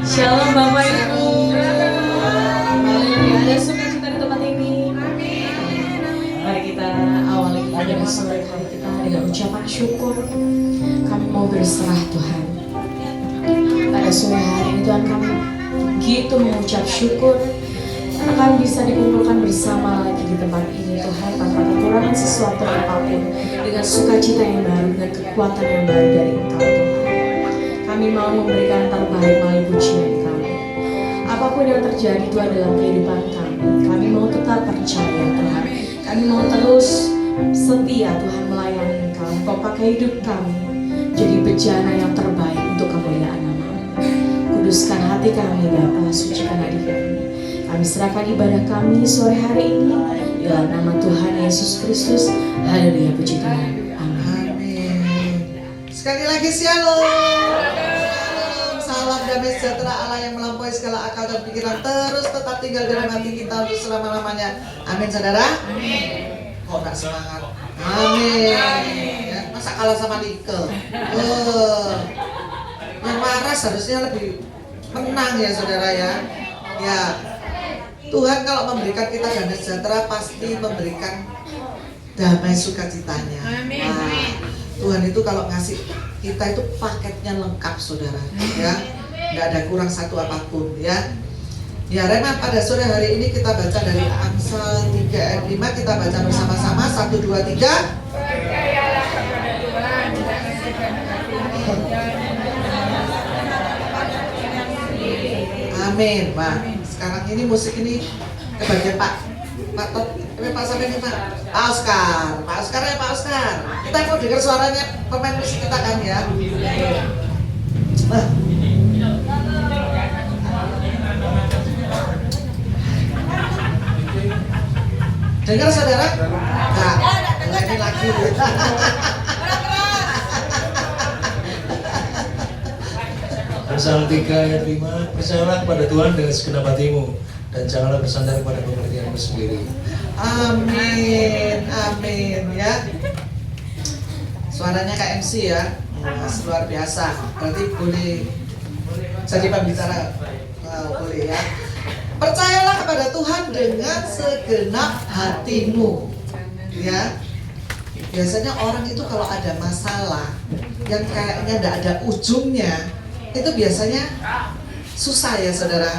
Shalom Bapak Ibu. Haleluya. Ada sukacita di tempat ini. Mari kita awali pada sore hari kita dengan ucapan syukur. Kami mau berserah Tuhan. Pada sore hari ini Tuhan kami begitu mengucap syukur karena kami bisa dikumpulkan bersama lagi di tempat ini Tuhan, tanpa kekurangan sesuatu apapun, dengan sukacita yang baru dan kekuatan yang baru dari Engkau Tuhan. Kami mau memberikan terbaik melalui pujian kami. Apapun yang terjadi Tuhan dalam kehidupan kami mau tetap percaya Tuhan. Kami mau terus setia Tuhan melayani Engkau. Engkau pakai hidup kami jadi bejana yang terbaik untuk kemuliaan nama-Mu. Kuduskan hati kami Bapa, sucikan hati kami. Kami serahkan ibadah kami sore hari ini dalam nama Tuhan Yesus Kristus. Haleluya, puji Tuhan. Amin. Sekali lagi shalom. Salam damai sejahtera Allah yang melampaui segala akal dan pikiran terus tetap tinggal dalam hati kita untuk selama-lamanya. Amin saudara. Amin. Kok gak semangat? Amin. Ya, masa kalah sama Nikel? Yang marah seharusnya lebih menang ya saudara ya. Ya, Tuhan kalau memberikan kita damai sejahtera pasti memberikan damai sukacitanya. Amin. Nah, Tuhan itu kalau ngasih kita itu paketnya lengkap saudara, ya, nggak ada kurang satu apapun, ya. Ya Rema, pada sore hari ini kita baca dari Amsal 3 ayat 5, kita baca bersama-sama 1, 2, 3. Percayalah kepada Tuhan dan segenap hatimu dan Amin, Pak. Sekarang ini musik ini kebagian Pak sampai nih Pak. Pak Oscar ya Pak Oscar. Kita mau dengar suaranya pemain musik kita kan ya. Dengar saudara? Nah, ini lagi. Amsal 3 ayat 5, percayalah kepada Tuhan dengan segenap hatimu dan janganlah bersandar pada pengertianmu sendiri. Amin, amin ya. Suaranya kayak MC ya, luar biasa. Berarti boleh jadi pembicara, boleh ya. Percayalah kepada Tuhan dengan segenap hatimu, ya. Biasanya orang itu kalau ada masalah yang kayaknya tidak ada ujungnya, itu biasanya susah ya saudara.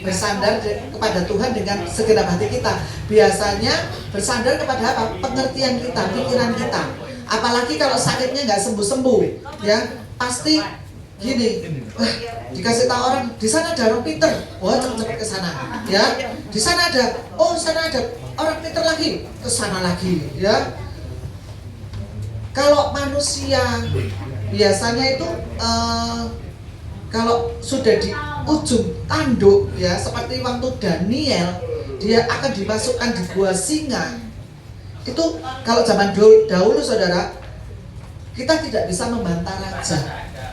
Bersandar kepada Tuhan dengan segenap hati kita. Biasanya bersandar kepada apa? Pengertian kita, pikiran kita. Apalagi kalau sakitnya nggak sembuh-sembuh, ya pasti gini. Wah, dikasih tahu orang di sana ada orang pinter, wah cepet ke sana, ya. Di sana ada, oh sana ada orang pinter lagi, ke sana lagi, ya. Kalau manusia biasanya itu kalau sudah di ujung tanduk ya, seperti waktu Daniel dia akan dimasukkan di gua singa. Itu kalau zaman dahulu saudara, kita tidak bisa membantah raja,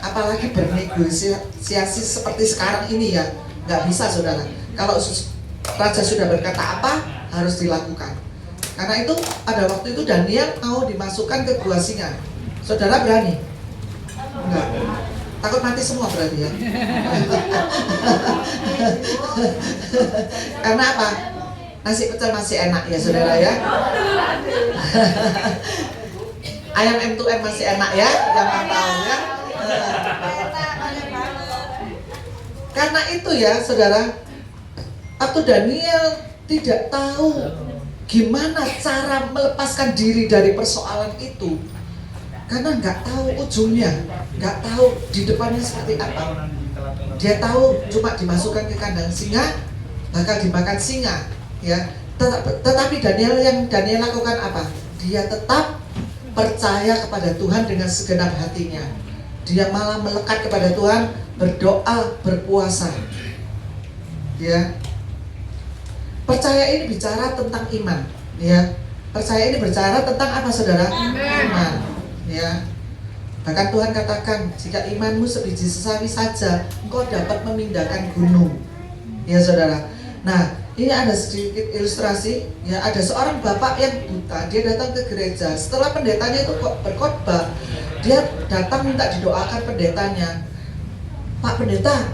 apalagi bernegosiasi seperti sekarang ini ya, nggak bisa saudara. Kalau raja sudah berkata apa, harus dilakukan. Karena itu pada waktu itu Daniel mau dimasukkan ke gua singa. Saudara berani? Enggak. Takut mati semua berarti ya. Karena apa? Nasi pecel masih enak ya saudara ya. Ayam M2M masih enak ya, yang tahu ya. Karena itu ya saudara, waktu Daniel tidak tahu gimana cara melepaskan diri dari persoalan itu, karena nggak tahu ujungnya, nggak tahu di depannya seperti apa. Dia tahu cuma dimasukkan ke kandang singa, bakal dimakan singa, ya. Tetapi yang Daniel lakukan apa? Dia tetap percaya kepada Tuhan dengan segenap hatinya. Dia malah melekat kepada Tuhan, berdoa, berpuasa, ya. Percaya ini bicara tentang iman, ya. Percaya ini bicara tentang apa saudara? Iman. Ya, bahkan Tuhan katakan jika imanmu sebiji sesawi saja, engkau dapat memindahkan gunung. Ya saudara. Nah, ini ada sedikit ilustrasi. Ya, ada seorang bapak yang buta. Dia datang ke gereja. Setelah pendetanya itu berkhotbah, dia datang minta didoakan pendetanya. Pak pendeta,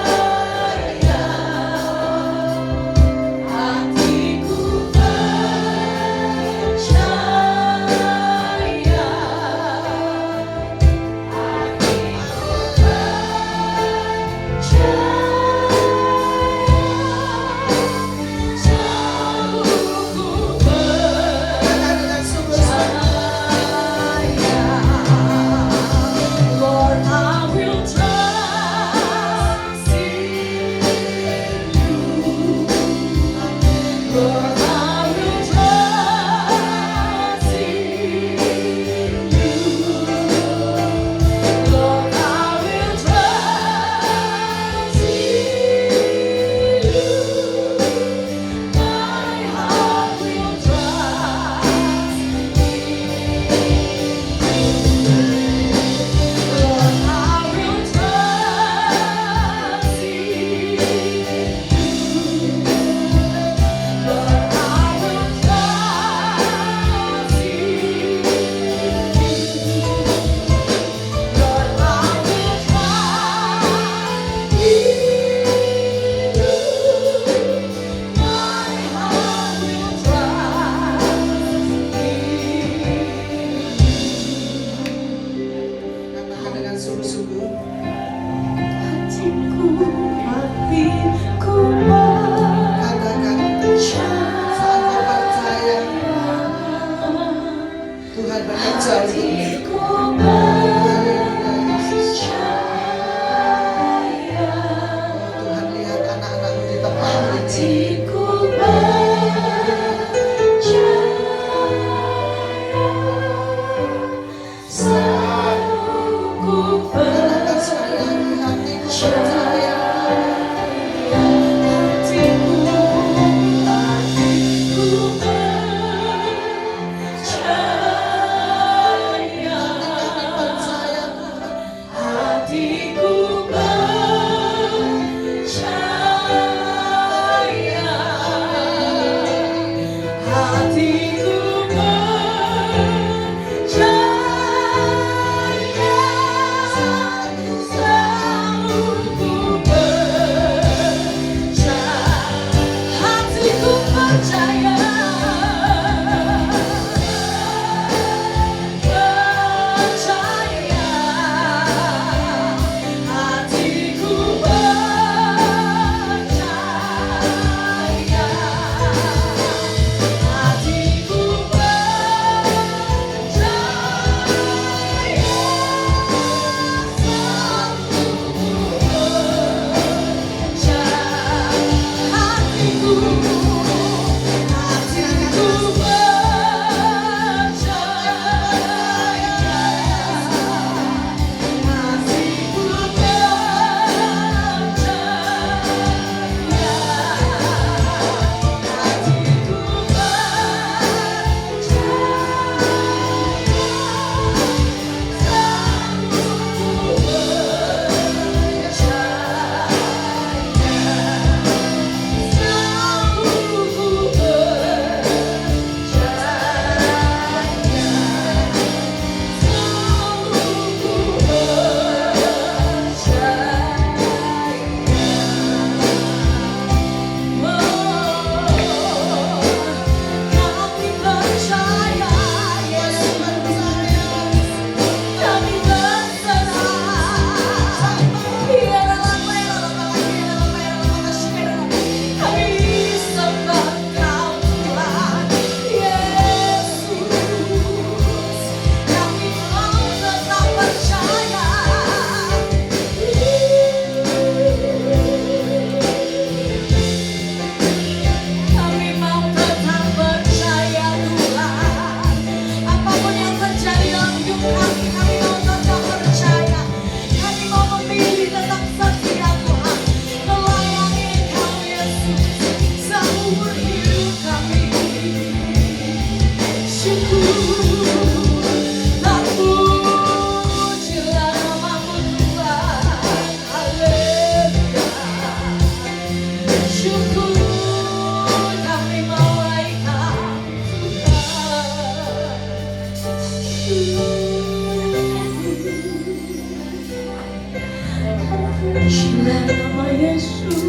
Nama Yesus,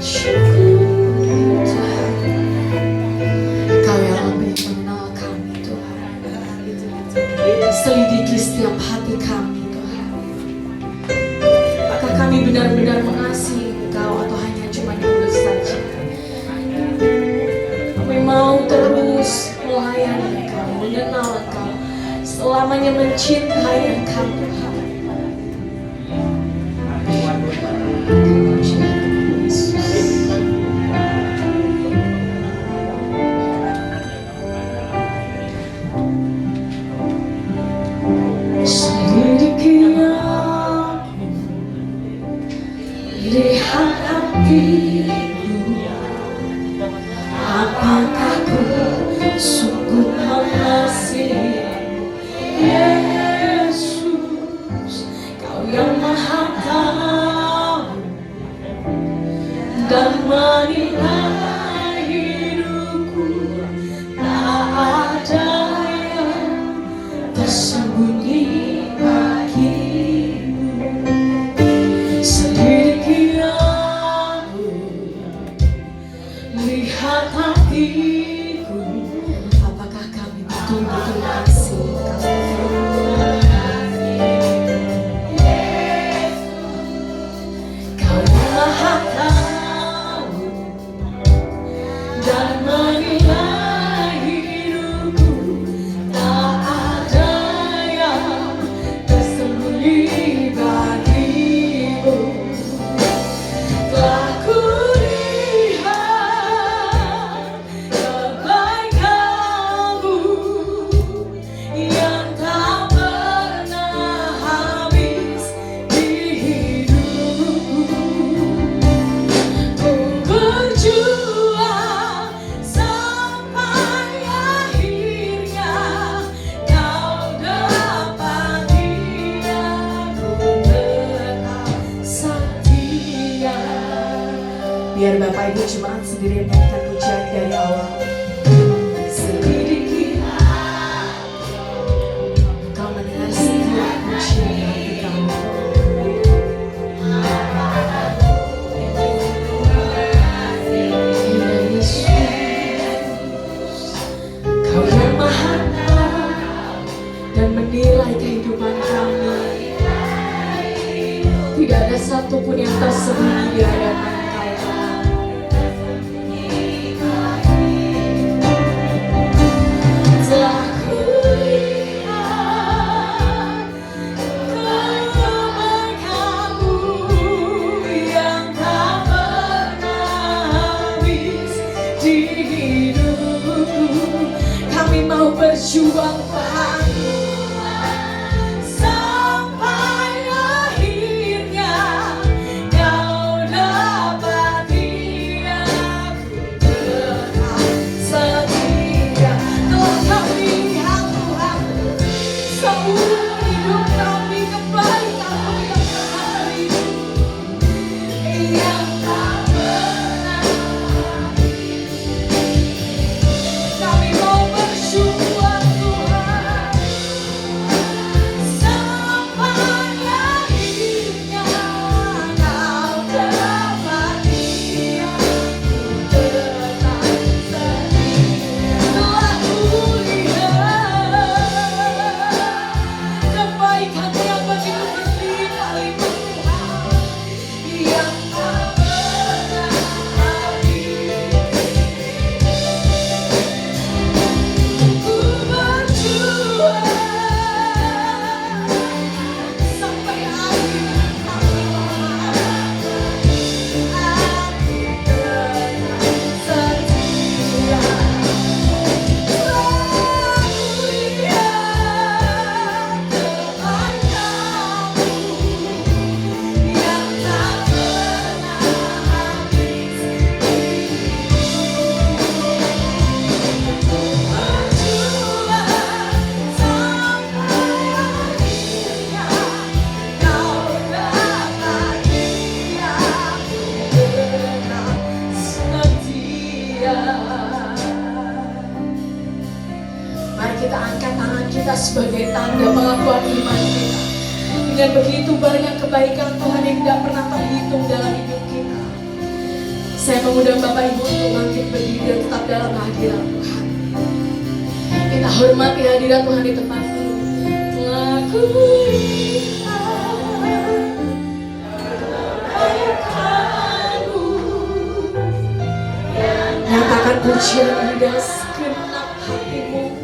syukur Tuhan. Kau yang lebih mengenal kami Tuhan. Selidiki setiap hati kami Tuhan. Apakah kami benar-benar mengasihi Engkau atau hanya cuma dulu saja? Kami mau terus melayani Engkau, mengenal Engkau, selamanya mencintai Engkau Tuhan. Lihat hatiku, apakah ku sungguh mengasihimu, Yesus, Kau yang Maha Tahu dan menilai hidupku, tak ada yang tersembunyi bagimu. Selidiki aku, lihat hatiku, apakah kami betul-betul kasih Kau yang Maha Tahu Biar Bapak Ibu Jemaat sendiri menyanyikan pujian dari awal. Sedikit kau mendengar setiap pujian kita. Kau yang maha dan menilai kehidupan kami. Tidak ada satupun yang tersembunyi di hadapan berjuang sampai akhirnya kau dapat dia tetap setia. Telah kami lihat Tuhan seumur hidup kami, kebaikan-Mu yang terhari yang tak pernah. Kami mau bersyukur sebagai tanda pengakuan iman kita. Dengan begitu banyak kebaikan Tuhan yang tidak pernah terhitung dalam hidup kita. Saya mengundang Bapak Ibu untuk bangkit berdiri dan tetap dalam hadirat Tuhan. Kita hormati hadirat Tuhan di tempat ini. Telah kulihat kebaikan-Mu, nyatakan pujian di dalam segenap hatimu.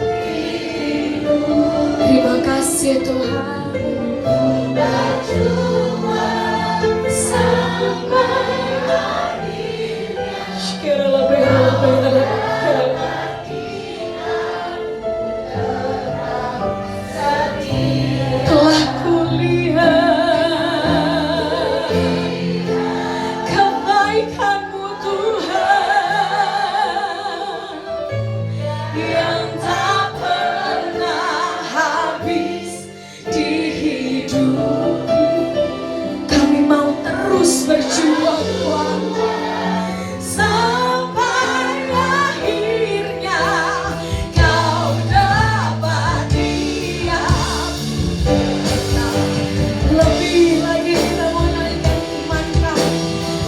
Terima kasih Tuhan. Berjuang sampai akhirnya. Telah kulihat kebaikan-Mu Tuhan yang tak pernah habis di hidupku. Kami mau terus berjuang Tuhan sampai akhirnya kau dapat diam. Lebih lagi kita mau naikkan iman kami.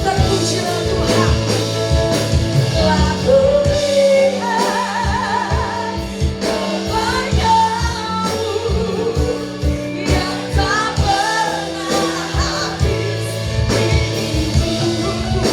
Terpujilah Tuhan. Telah kulihat kebaikan-Mu yang tak pernah habis di hidupku.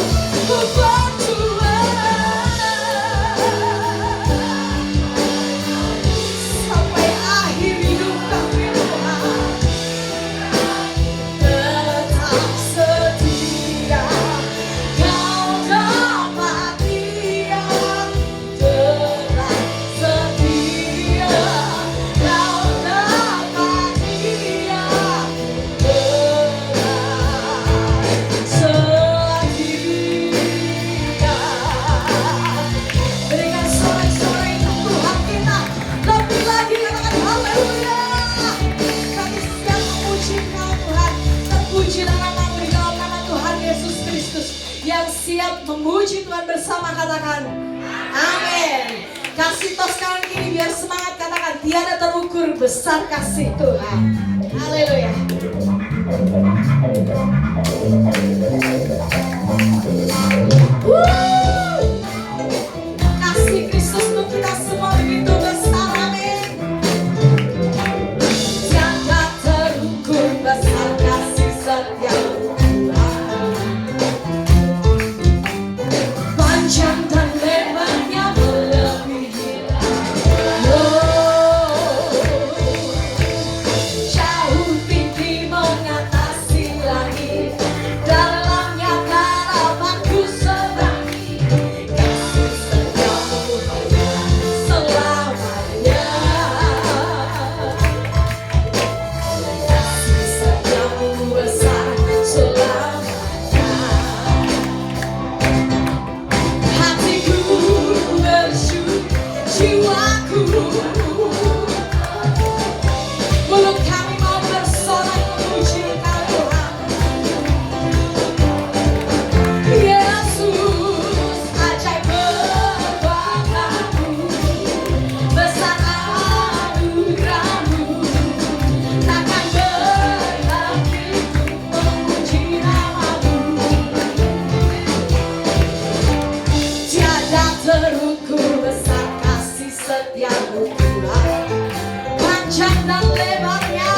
yang siap memuji Tuhan bersama katakan amin. Kasih tos kanan kiri biar semangat, katakan tiada terukur besar kasih Tuhan. Haleluya. Kasih Kristus untuk kita semua begitu besar, amin. Tiada terukur besar kasih setia Tuhan. Panjang dan lebarnya melebihi jauh tinggi mengatasi langit, dalamnya harapanku sebangi. Kasih setiamu selamanya, kasih setiamu besar selamanya. Hatiku bersyukur, jiwaku, mulut kami mau bersorak memuji Engkau Tuhan. Yesus, ajaib perbuatanmu, besar anugerahmu, takkan berhenti memuji namamu. Tiada terukur besar kasih setiamu Tuhan. Panjang dan lebarnya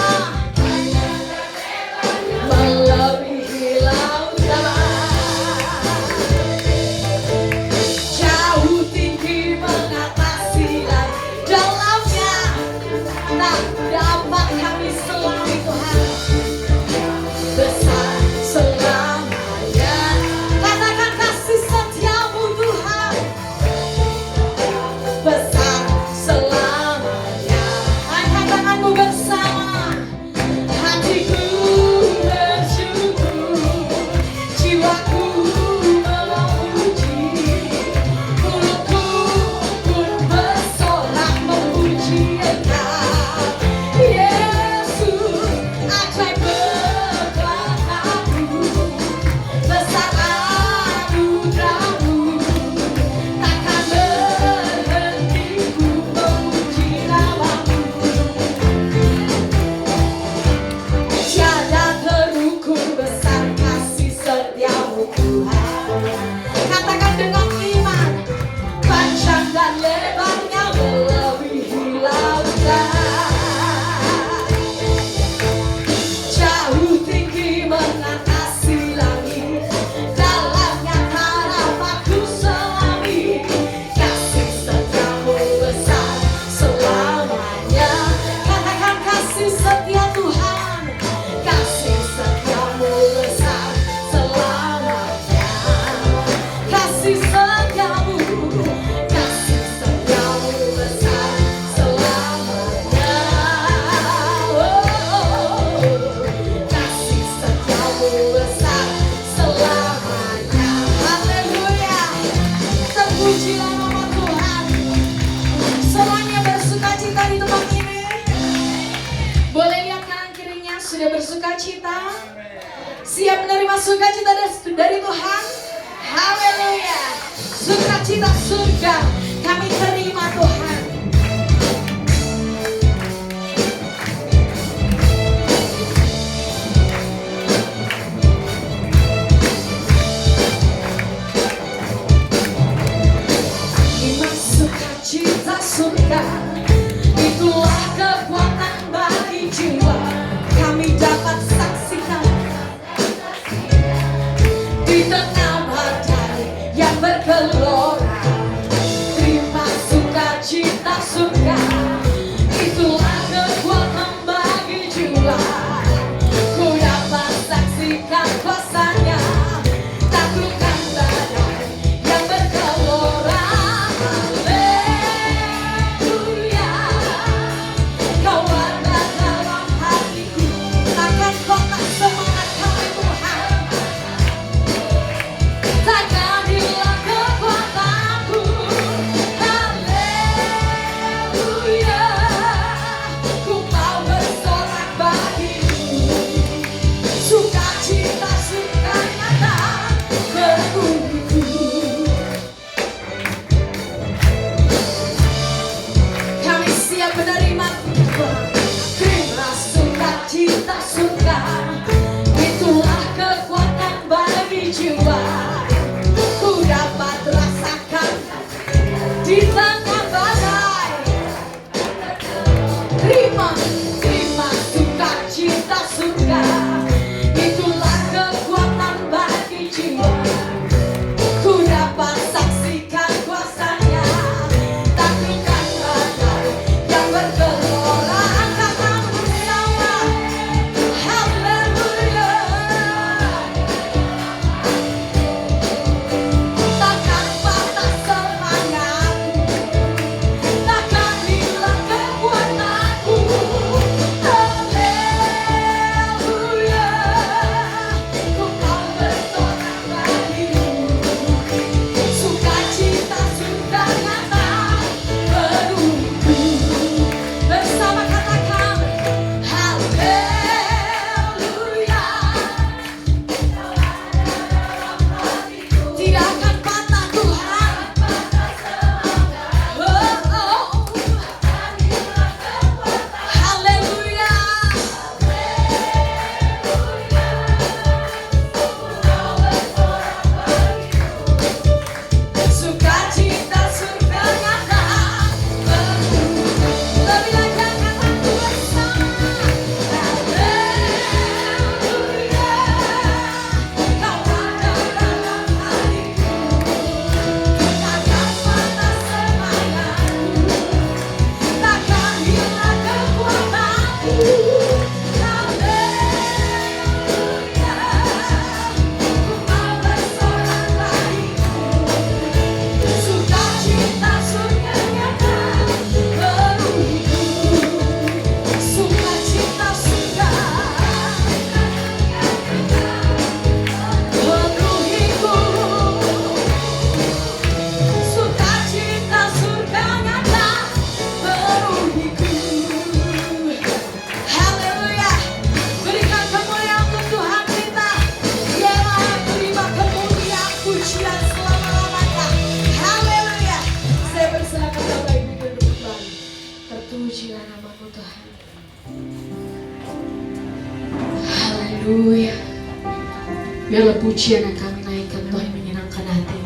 melebihi lautan, jauh tinggi mengatasi langit, dalamnya tak dapat kami selami Tuhan. Besar selamanya, katakan kasih setiamu Tuhan. Besar selamanya, angkat tanganmu bersama. Hatiku bersyukur, jiwaku memuji, mulutku pun bersorak memuji Engkau. Yesus, ajaib perbuatanmu, besar anugerahmu, takkan berhenti ku memuji namamu. Tiada terukur besar kasih setiamu Tuhan. Katakan dengan iman, panjang dan lebarnya melebihi lautan, jauh tinggi mengatasi langit, dalamnya harapanku selami. Kasih setiamu besar selamanya, katakan kasih setia Tuhan. Kasih setiamu besar selamanya, kasih setiamu, kasih setiamu besar selamanya. Kasih setiamu besar selamanya. Haleluya. Terpujilah nama Tuhan. Semuanya bersukacita di tempat ini. Boleh lihat kanan kirinya, sudah bersukacita? Siap menerima sukacita dari Tuhan? Haleluya. Sukacita surga kami terima Tuhan. Iman sukacita surga, itulah kekuatan bagi jiwa. Kami dapat saksikan di tengah badai yang bergelora. Terima sukacita surga, itulah kekuatan bagi jiwa. Ku dapat saksikan kuasanya, taklukkan badai yang bergelora. Haleluya, Kau ada dalam hatiku, takkan kotak semangat kami Tuhan. Takkan hilang kekuatan jiwa. Ku dapat rasakan di tengah badai. Terima, terima sukacita surga. Itulah kekuatan bagi jiwa. Ku dapat saksikan kuasanya. Takutkan badai yang bergelora. Angkatkan bersama. Haleluya. Takkan patah semangatku, takkan hilang kekuatanku. Haleluya. Ku mau bersorak bagimu. Sukacita surga nyata menunggu. Bersama katakan haleluya. Tidak akan patah Tuhan. Oh, oh. Haleluya. Sukacita surga nyata menunggu. Lebih lagi katakan bersama. Haleluya. Kau ada dalam hatiku. Takkan patah semangatku, takkan hilang kekuatanku. Haleluya. Ku mau bersorak bagimu. Sukacita surga nyata menunggu. Sukacita surga menuhiku. Sukacita surga nyata menuhiku. Haleluya. Berikan kemuliaan untuk Tuhan kita. Dialah yang terima kemuliaan pujian selama-lamanya. Haleluya. Saya berserah kepada Ibu dan Tuhan. Terpujilah nama-Mu Tuhan. Haleluya. Biarlah pujian yang kami naikkan Tuhan menyenangkan hati.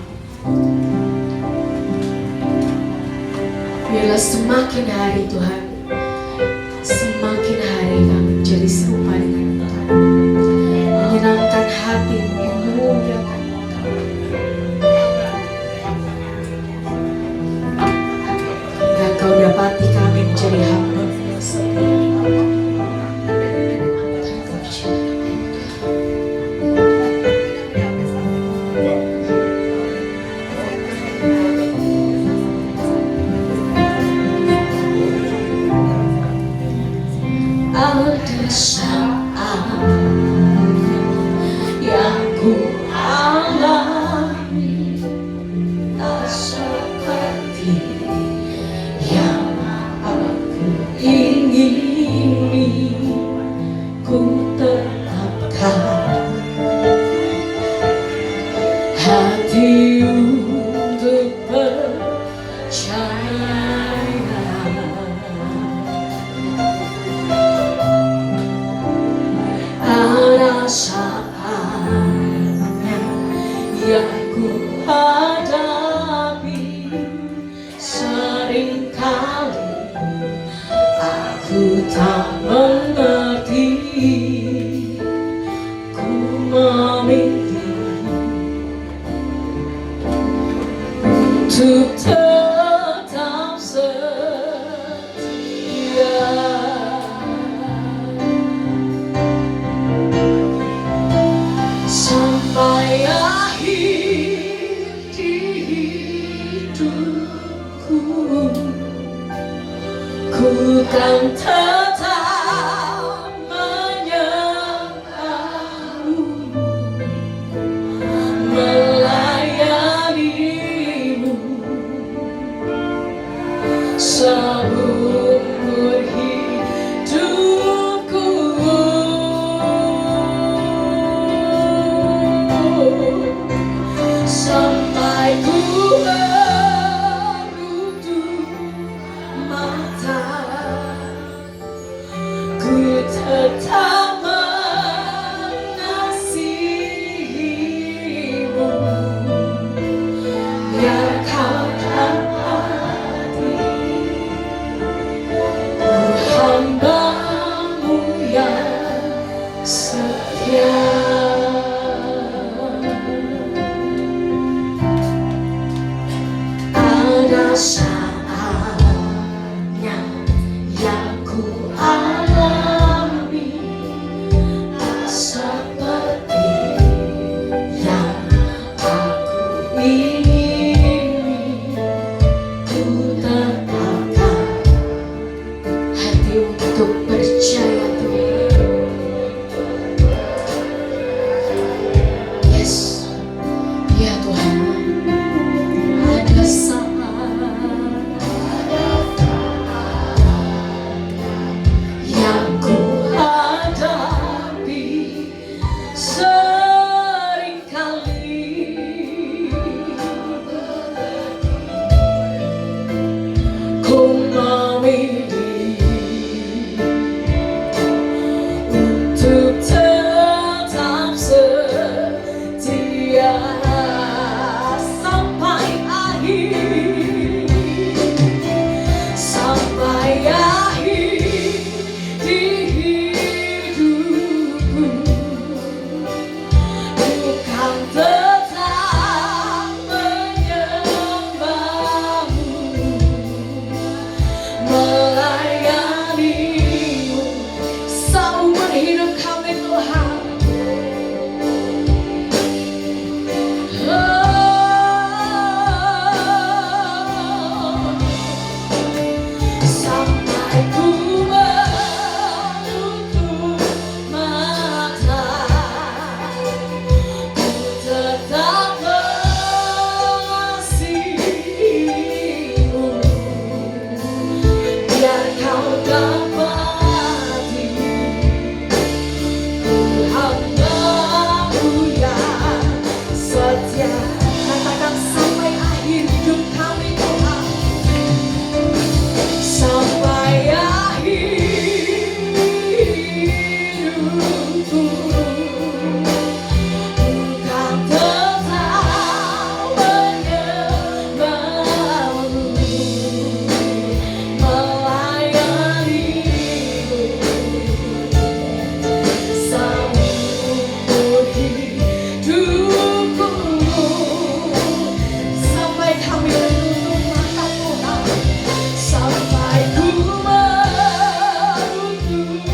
Biarlah semakin hari Tuhan, semakin hari kami menjadi serupa dengan Tuhan. Menyenangkan hati, memuliakan Engkau. Hingga Kau dapati kami menjadi hamba yang setia. Ada saat yang ku alami, tak seperti yang aku ingini. Ku tetapkan hati untuk percaya. Ada saatnya yang ku hadapi, seringkali aku tak mengerti. Ku memilih untuk tetap setia. Sampai akhir hidupku, ku kan tetap menyembahmu, melayanimu seumur hidupku. Sampai ku menutup mata, perasaannya yang ku alami tak seperti yang aku ingini. Ku tetapkan hati untuk percaya Tuhan. Yes, ya Tuhan, ada saat yang ku hadapi seringkali. Ku memilih untuk tetap setia sampai akhir, sampai akhir di hidupku. Ku kan tetap menyembahmu, melayanimu seumur hidup kami Tuhan. Sampai ku menutup mata, ku tetap mengasihimu. Biar kau dapati ku hambamu yang setia. Katakan sampai akhir hidup kami Tuhan, sampai akhir hidupku. Bukan tetap menyembahmu, melayanimu seumur hidupku. Sampai kami menutup mata Tuhan, sampai ku menutup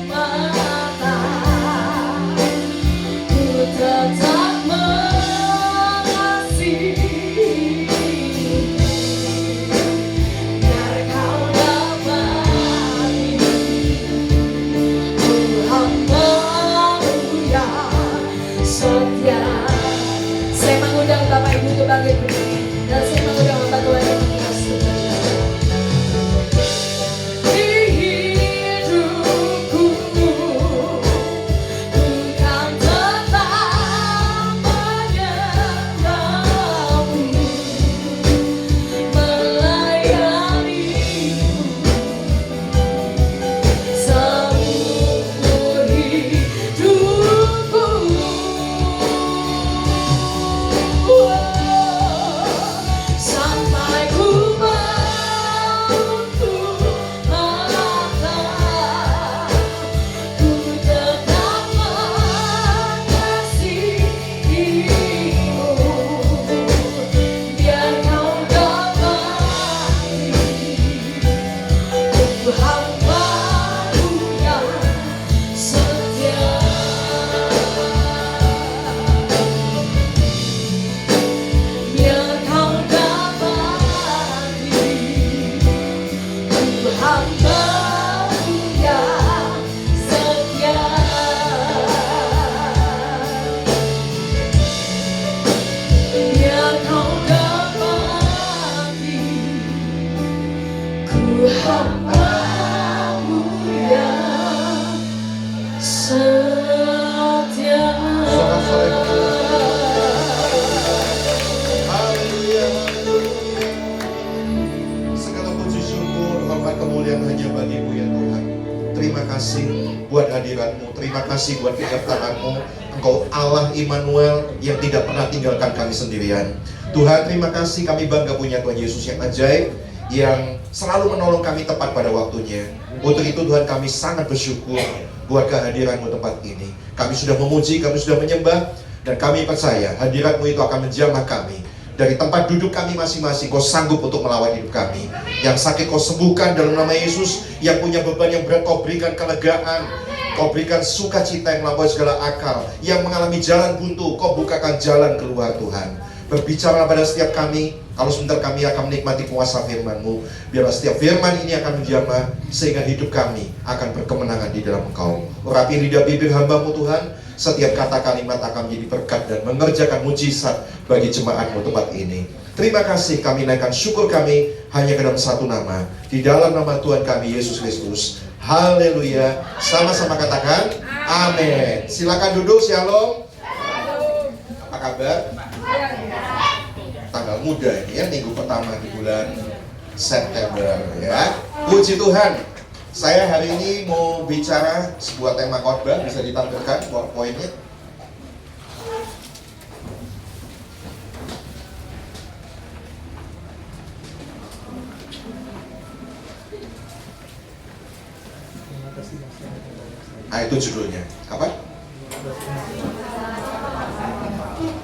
mata, ku tetap mengasihi. Biar kau dapati ku hambamu yang setia. Saya mengundang Bapak Ibu untuk bangkit berdiri, dan saya mengundang Bapak Tuhan yang mengasihi. Di hidupku, ku kan tetap menyembahmu, melayanimu seumur hidupku. Sampai ku menutup mata, ku tetap mengasihimu. Biar kau dapati ku hambamu yang setia. Biar kau dapati ku hambamu yang setia. Biar kau dapati ku hambamu yang setia. Haleluya, haleluya. Segala puji syukur, hormat kemuliaan hanya bagi-Mu ya Tuhan. Terima kasih buat hadirat-Mu, terima kasih buat kedatangan-Mu. Engkau Allah Immanuel yang tidak pernah tinggalkan kami sendirian. Tuhan, terima kasih, kami bangga punya Tuhan Yesus yang ajaib, yang selalu menolong kami tepat pada waktunya. Untuk itu Tuhan, kami sangat bersyukur buat kehadiran-Mu tempat ini. Kami sudah memuji, kami sudah menyembah, dan kami percaya hadirat-Mu itu akan menjamah kami Dari tempat duduk kami masing-masing, Kau sanggup untuk melawan hidup kami. Yang sakit Kau sembuhkan dalam nama Yesus. Yang punya beban yang berat Kau berikan kelegaan. Kau berikan sukacita yang melampaui segala akal. Yang mengalami jalan buntu, Kau bukakan jalan keluar Tuhan. Berbicara pada setiap kami. Kalau sebentar kami akan menikmati kuasa firman-Mu, biarlah setiap firman ini akan menjamah, sehingga hidup kami akan berkemenangan di dalam Engkau. Urapi lidah bibir hamba-Mu Tuhan. Setiap kata kalimat akan menjadi berkat dan mengerjakan mujizat bagi jemaat-Mu tempat ini. Terima kasih, kami naikkan syukur kami hanya ke dalam satu nama, di dalam nama Tuhan kami Yesus Kristus. Haleluya. Sama-sama katakan amin. Silakan duduk. Shalom. Apa kabar? Tanggal muda ini ya, minggu pertama di bulan September ya. Puji Tuhan. Saya hari ini mau bicara sebuah tema khotbah, bisa ditampilkan PowerPoint-nya. Ah, itu judulnya. Apa?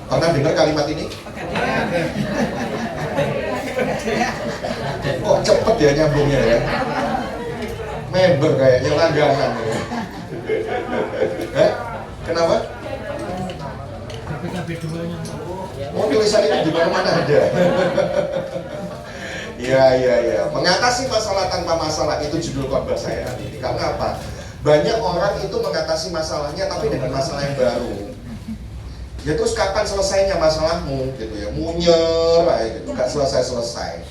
Pernah dengar kalimat ini? Kok cepet ya nyambungnya ya? Member kayaknya langganan ya. Kenapa? Oh, tulisan itu di mana-mana ada. Iya. Mengatasi masalah tanpa masalah, itu judul khotbah saya hari ini. Karena apa? Banyak orang itu mengatasi masalahnya tapi dengan masalah yang baru. Ya terus kapan selesainya masalahmu gitu ya, munyer gitu, nggak selesai.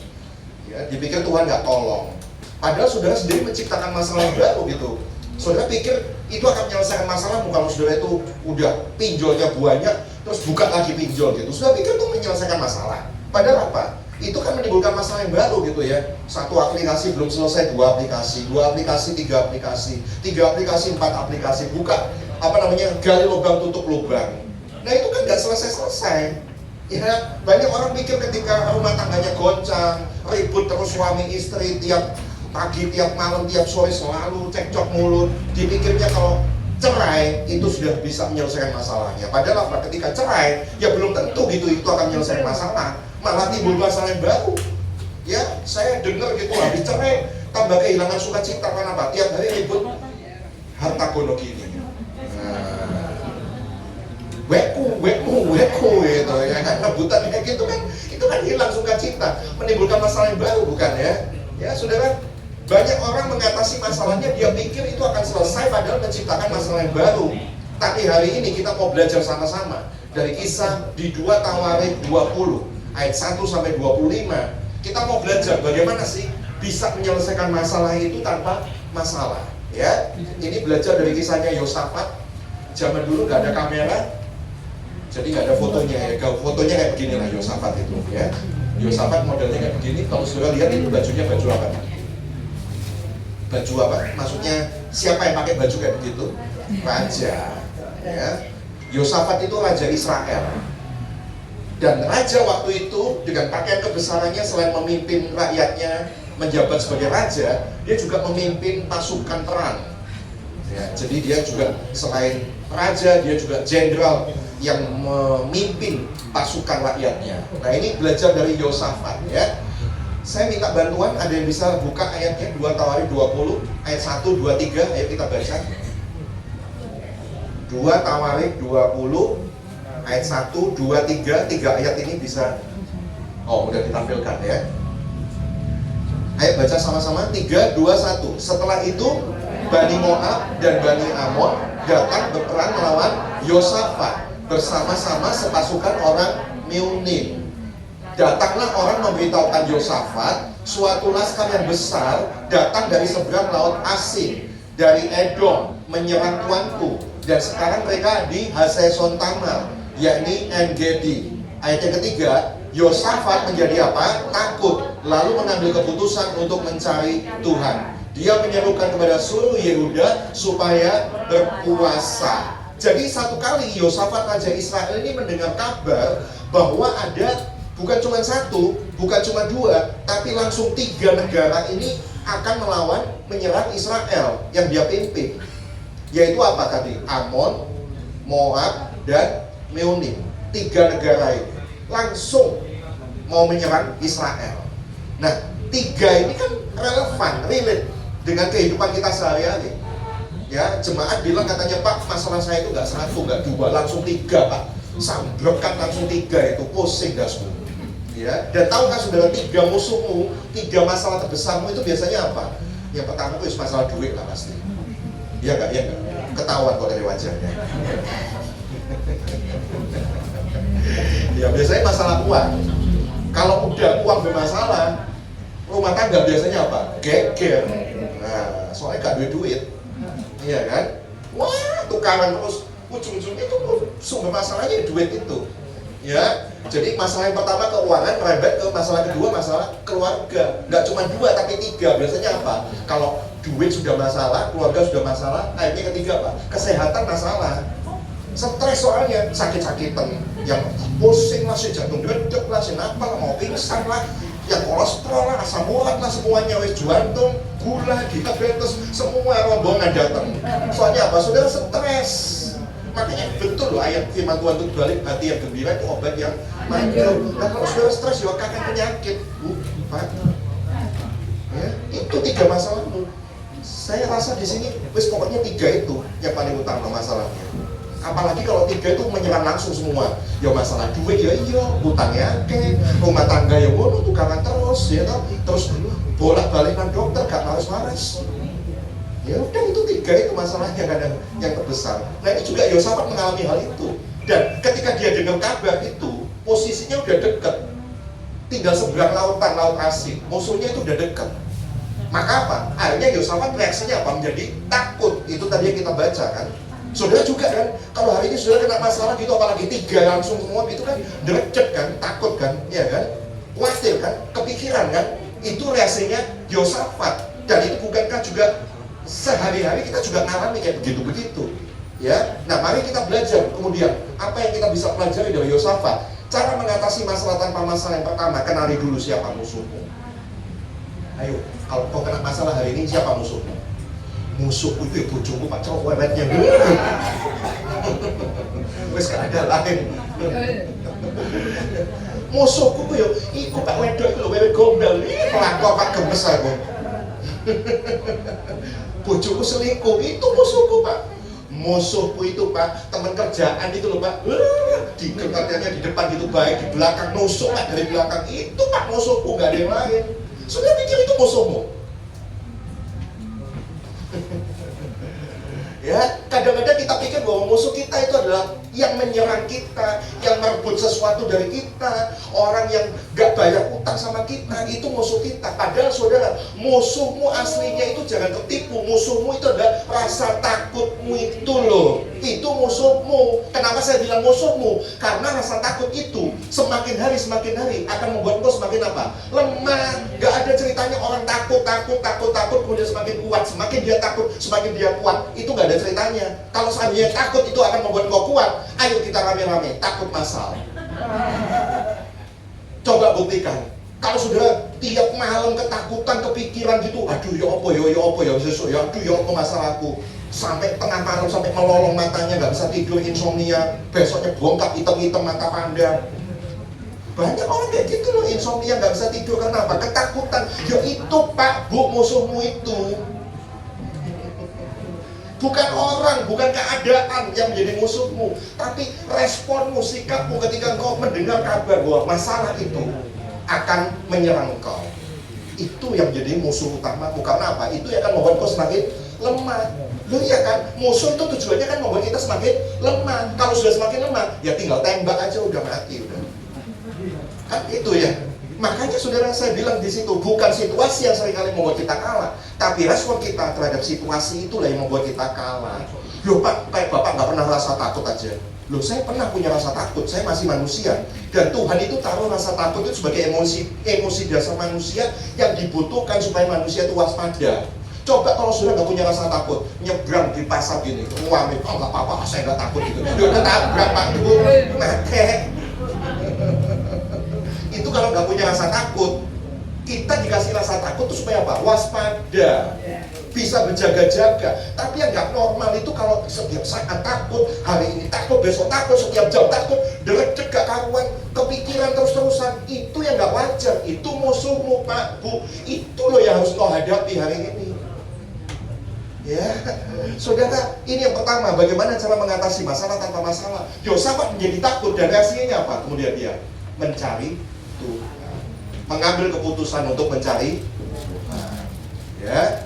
Ya, dipikir Tuhan nggak tolong. Padahal saudara sendiri menciptakan masalah yang baru gitu. Saudara pikir itu akan menyelesaikan masalahmu kalau saudara itu udah pinjolnya banyak, terus buka lagi pinjol gitu. Saudara pikir itu menyelesaikan masalah. Padahal apa? Itu kan menimbulkan masalah yang baru gitu ya. Satu aplikasi belum selesai, dua aplikasi, tiga aplikasi, empat aplikasi, buka gali lubang tutup lubang. Nah itu kan nggak selesai. Ya, banyak orang pikir ketika rumah tangganya goncang, ribut terus suami istri, tiap pagi, tiap malam, tiap sore selalu cekcok mulut, dipikirnya kalau cerai itu sudah bisa menyelesaikan masalahnya. Padahal apa? Ketika cerai, ya belum tentu gitu itu akan menyelesaikan masalah, malah timbul masalah yang baru. Ya, saya dengar gitu, habis cerai tambah kehilangan sukacita. Karena apa? Tiap hari ribut harta gono gini. Weku gitu ya kan, rebutan kayak gitu kan, itu kan hilang sukacita, menimbulkan masalah yang baru, bukan ya? Ya saudara, banyak orang mengatasi masalahnya dia pikir itu akan selesai padahal menciptakan masalah yang baru. Tapi hari ini kita mau belajar sama-sama dari kisah di 2 Tawarik 20 ayat 1 sampai 25. Kita mau belajar bagaimana sih bisa menyelesaikan masalah itu tanpa masalah. Ya, ini belajar dari kisahnya Yosafat. Zaman dulu nggak ada kamera, jadi nggak ada fotonya ya. Fotonya kayak begini lah Yosafat itu ya. Yosafat modelnya kayak begini. Kalau saudara lihat itu bajunya baju apa? Baju apa? Maksudnya siapa yang pakai baju kayak begitu? Raja. Ya. Yosafat itu raja Israel. Dan raja waktu itu dengan pakaian kebesarannya selain memimpin rakyatnya menjabat sebagai raja, dia juga memimpin pasukan perang. Ya, jadi dia juga selain raja, dia juga jenderal yang memimpin pasukan rakyatnya. Nah ini belajar dari Yosafat ya. Saya minta bantuan, ada yang bisa buka ayatnya 2 Tawarik 20 ayat 1, 2, 3. Ayo kita baca 2 Tawarik 20 ayat 1, 2, 3. 3 ayat ini bisa, oh udah ditampilkan ya. Ayo baca sama-sama 3, 2, 1. Setelah itu Bani Moab dan Bani Amon datang berperang melawan Yosafat bersama-sama sepasukan orang Meunim. Datanglah orang memberitahukan Yosafat, suatu laskar yang besar datang dari seberang laut Asin, dari Edom, menyerang tuanku, dan sekarang mereka di Haseson Tamar, yakni En-Gedi. Ayat yang ketiga, Yosafat menjadi apa? Takut, lalu mengambil keputusan untuk mencari Tuhan. Dia menyerukan kepada seluruh Yehuda supaya berpuasa. Jadi satu kali Yosafat raja Israel ini mendengar kabar bahwa ada bukan cuma satu, bukan cuma dua, tapi langsung 3 negara ini akan melawan, menyerang Israel yang dia pimpin. Yaitu apa tadi? Amon, Moab, dan Meunim. 3 negara ini. Langsung mau menyerang Israel. Nah, 3 ini kan relevan, relate dengan kehidupan kita sehari-hari. Ya, jemaat bilang katanya, Pak, masalah saya itu nggak 1, nggak 2, langsung 3, Pak. Sambrekan langsung 3 itu, pusing dasmu. Ya, dan tahu kan saudara, 3 musuhmu, 3 masalah terbesarmu itu biasanya apa? Yang pertama itu masalah duit lah pasti. Iya nggak? Iya nggak? Ketahuan kok dari wajahnya. Ya biasanya masalah uang. Kalau udah uang bermasalah, rumah tangga biasanya apa? Geger. Nah, soalnya gak duit. Iya kan? Wah, tukaran terus. Ujung-ujungnya itu sumber masalahnya duit itu. Ya, jadi masalah yang pertama keuangan, merembet ke masalah kedua, masalah keluarga. Nggak cuma 2 tapi 3. Biasanya apa? Kalau duit sudah masalah, keluarga sudah masalah, akhirnya ketiga apa? Kesehatan masalah. Stres soalnya, sakit-sakitan, yang pusing lah, si jantung dedek lah, si napal, mau pingsan lah, yang kolesterol lah, asam urat lah, semuanya wis jantung, gula, diabetes, semua rombongan datang. Soalnya apa? Saudara stres. Makanya betul loh ayat firman Tuhan itu balik hati yang gembira itu obat yang manjur. Nah kalau saudara stres juga kakek penyakit, Pak. Ya, itu 3 masalahmu. Saya rasa di sini wis pokoknya 3 itu yang paling utama masalahnya. Apalagi kalau 3 itu menyerang langsung semua. Ya masalah duit ya iya, hutangnya akeh, rumah tangga ya ngono tukaran terus ya toh. Terus bolak-balikan dokter gak mares-mares. Ya udah itu 3 itu masalahnya kadang yang terbesar. Nah ini juga Yosafat mengalami hal itu. Dan ketika dia dengar kabar itu, posisinya udah dekat. Tinggal seberang lautan, laut asing. Musuhnya itu udah dekat. Maka apa? Akhirnya Yosafat reaksinya apa? Menjadi takut. Itu tadi yang kita baca kan. Saudara juga kan, kalau hari ini saudara kena masalah gitu, apalagi 3 langsung semua gitu kan, deket kan, takut kan, ya kan, khawatir kan, kepikiran kan, itu reaksinya Yosafat. Dan itu bukankah juga sehari-hari kita juga ngalami kayak begitu-begitu, ya. Nah mari kita belajar kemudian apa yang kita bisa pelajari dari Yosafat. Cara mengatasi masalah tanpa masalah yang pertama, kenali dulu siapa musuhmu. Ayo, kalau kau kena masalah hari ini, siapa musuhmu? Musuhku itu ya bojomu, Pak, cowok wewetnya dulu. Wes gak ada lain. Musuhku tuh ya, iku Pak wedok itu wewet gombal. Pelakor Pak gemes aku. Bojoku selingkuh, itu musuhku Pak. Musuhku itu Pak, teman kerjaan itu loh Pak. Di kerjanya di depan gitu baik, di belakang nusuk Pak dari belakang. Itu Pak musuhku, gak ada yang lain. Sudah pikir itu musuhmu. Ya, kadang-kadang kita pikir bahwa musuh kita itu adalah yang menyerang kita, yang merebut sesuatu dari kita, orang yang gak bayar utang sama kita, itu musuh kita. Padahal saudara, musuhmu aslinya itu jangan ketipu. Musuhmu itu adalah rasa takutmu itu loh. Itu musuhmu. Kenapa saya bilang musuhmu? Karena rasa takut itu semakin hari akan membuat kau semakin apa? Lemah. Gak ada ceritanya orang takut kemudian semakin kuat. Semakin dia takut, semakin dia kuat. Itu gak ada ceritanya. Kalau seandainya takut itu akan membuat kau kuat, ayo kita rame-rame takut masal. Coba buktikan. Kalau saudara tiap malam ketakutan, kepikiran gitu, aduh ya apa ya besok ya, aduh ya apa masalahku, sampai tengah malam sampai melolong matanya, nggak bisa tidur, insomnia, besoknya bongkak hitam-hitam mata panda. Banyak orang kayak gitu loh, insomnia, nggak bisa tidur karena apa? Ketakutan. Ya itu Pak, Bu, musuhmu itu. Bukan orang, bukan keadaan yang menjadi musuhmu, tapi responmu, sikapmu ketika engkau mendengar kabar bahwa masalah itu akan menyerang engkau. Itu yang menjadi musuh utamamu. Karena apa? Itu yang akan membuat engkau semakin lemah. Loh iya kan? Musuh itu tujuannya kan membuat kita semakin lemah. Kalau sudah semakin lemah, ya tinggal tembak aja udah mati udah. Kan itu ya. Makanya saudara saya bilang di situ, bukan situasi yang seringkali membuat kita kalah, tapi respon kita terhadap situasi itulah yang membuat kita kalah. Loh Pak, kayak Bapak nggak pernah rasa takut aja. Loh saya pernah punya rasa takut, saya masih manusia. Dan Tuhan itu taruh rasa takut itu sebagai emosi dasar manusia yang dibutuhkan supaya manusia itu waspada. Coba kalau sudah nggak punya rasa takut, nyebrang di pasar gini, ngomong, oh nggak apa-apa, saya nggak takut gitu. Udah tabrak Pak Ibu, mati. Itu kalau nggak punya rasa takut, kita dikasih rasa takut itu supaya apa? Waspada. bisa berjaga-jaga. Tapi yang nggak normal itu kalau setiap saat takut, hari ini takut, besok takut, setiap jam takut, derajat gak karuan, kepikiran terus-terusan. Itu yang nggak wajar. Itu musuhmu, Pak, Bu. Itu loh yang harus kau hadapi hari ini. Ya, saudara, ini yang pertama, bagaimana cara mengatasi masalah tanpa masalah. Yosafat menjadi takut dan reaksinya apa? Kemudian dia mencari Tuhan, mengambil keputusan untuk mencari Tuhan. Ya,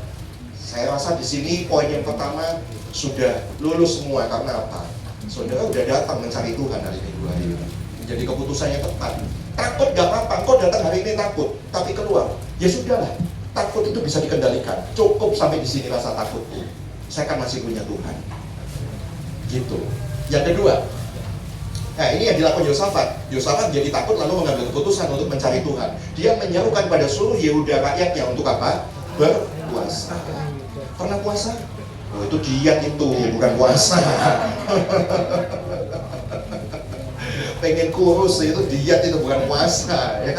saya rasa di sini poin yang pertama sudah lulus semua. Karena apa? Saudara udah datang mencari Tuhan hari minggu hari ini. Menjadi keputusan yang tepat. Takut gak apa-apa, kau datang hari ini takut, tapi keluar. Ya sudahlah. Takut itu bisa dikendalikan. Cukup sampai di sini rasa takutku. Saya kan masih punya Tuhan. Gitu. Yang kedua, nah ini yang dilakukan Yosafat. Yosafat jadi takut lalu mengambil keputusan untuk mencari Tuhan. Dia menyerukan pada seluruh Yehuda rakyatnya untuk apa? Berpuasa. Pernah puasa? Oh, itu diet itu, bukan puasa. Pengen kurus itu diet, itu bukan puasa, ya.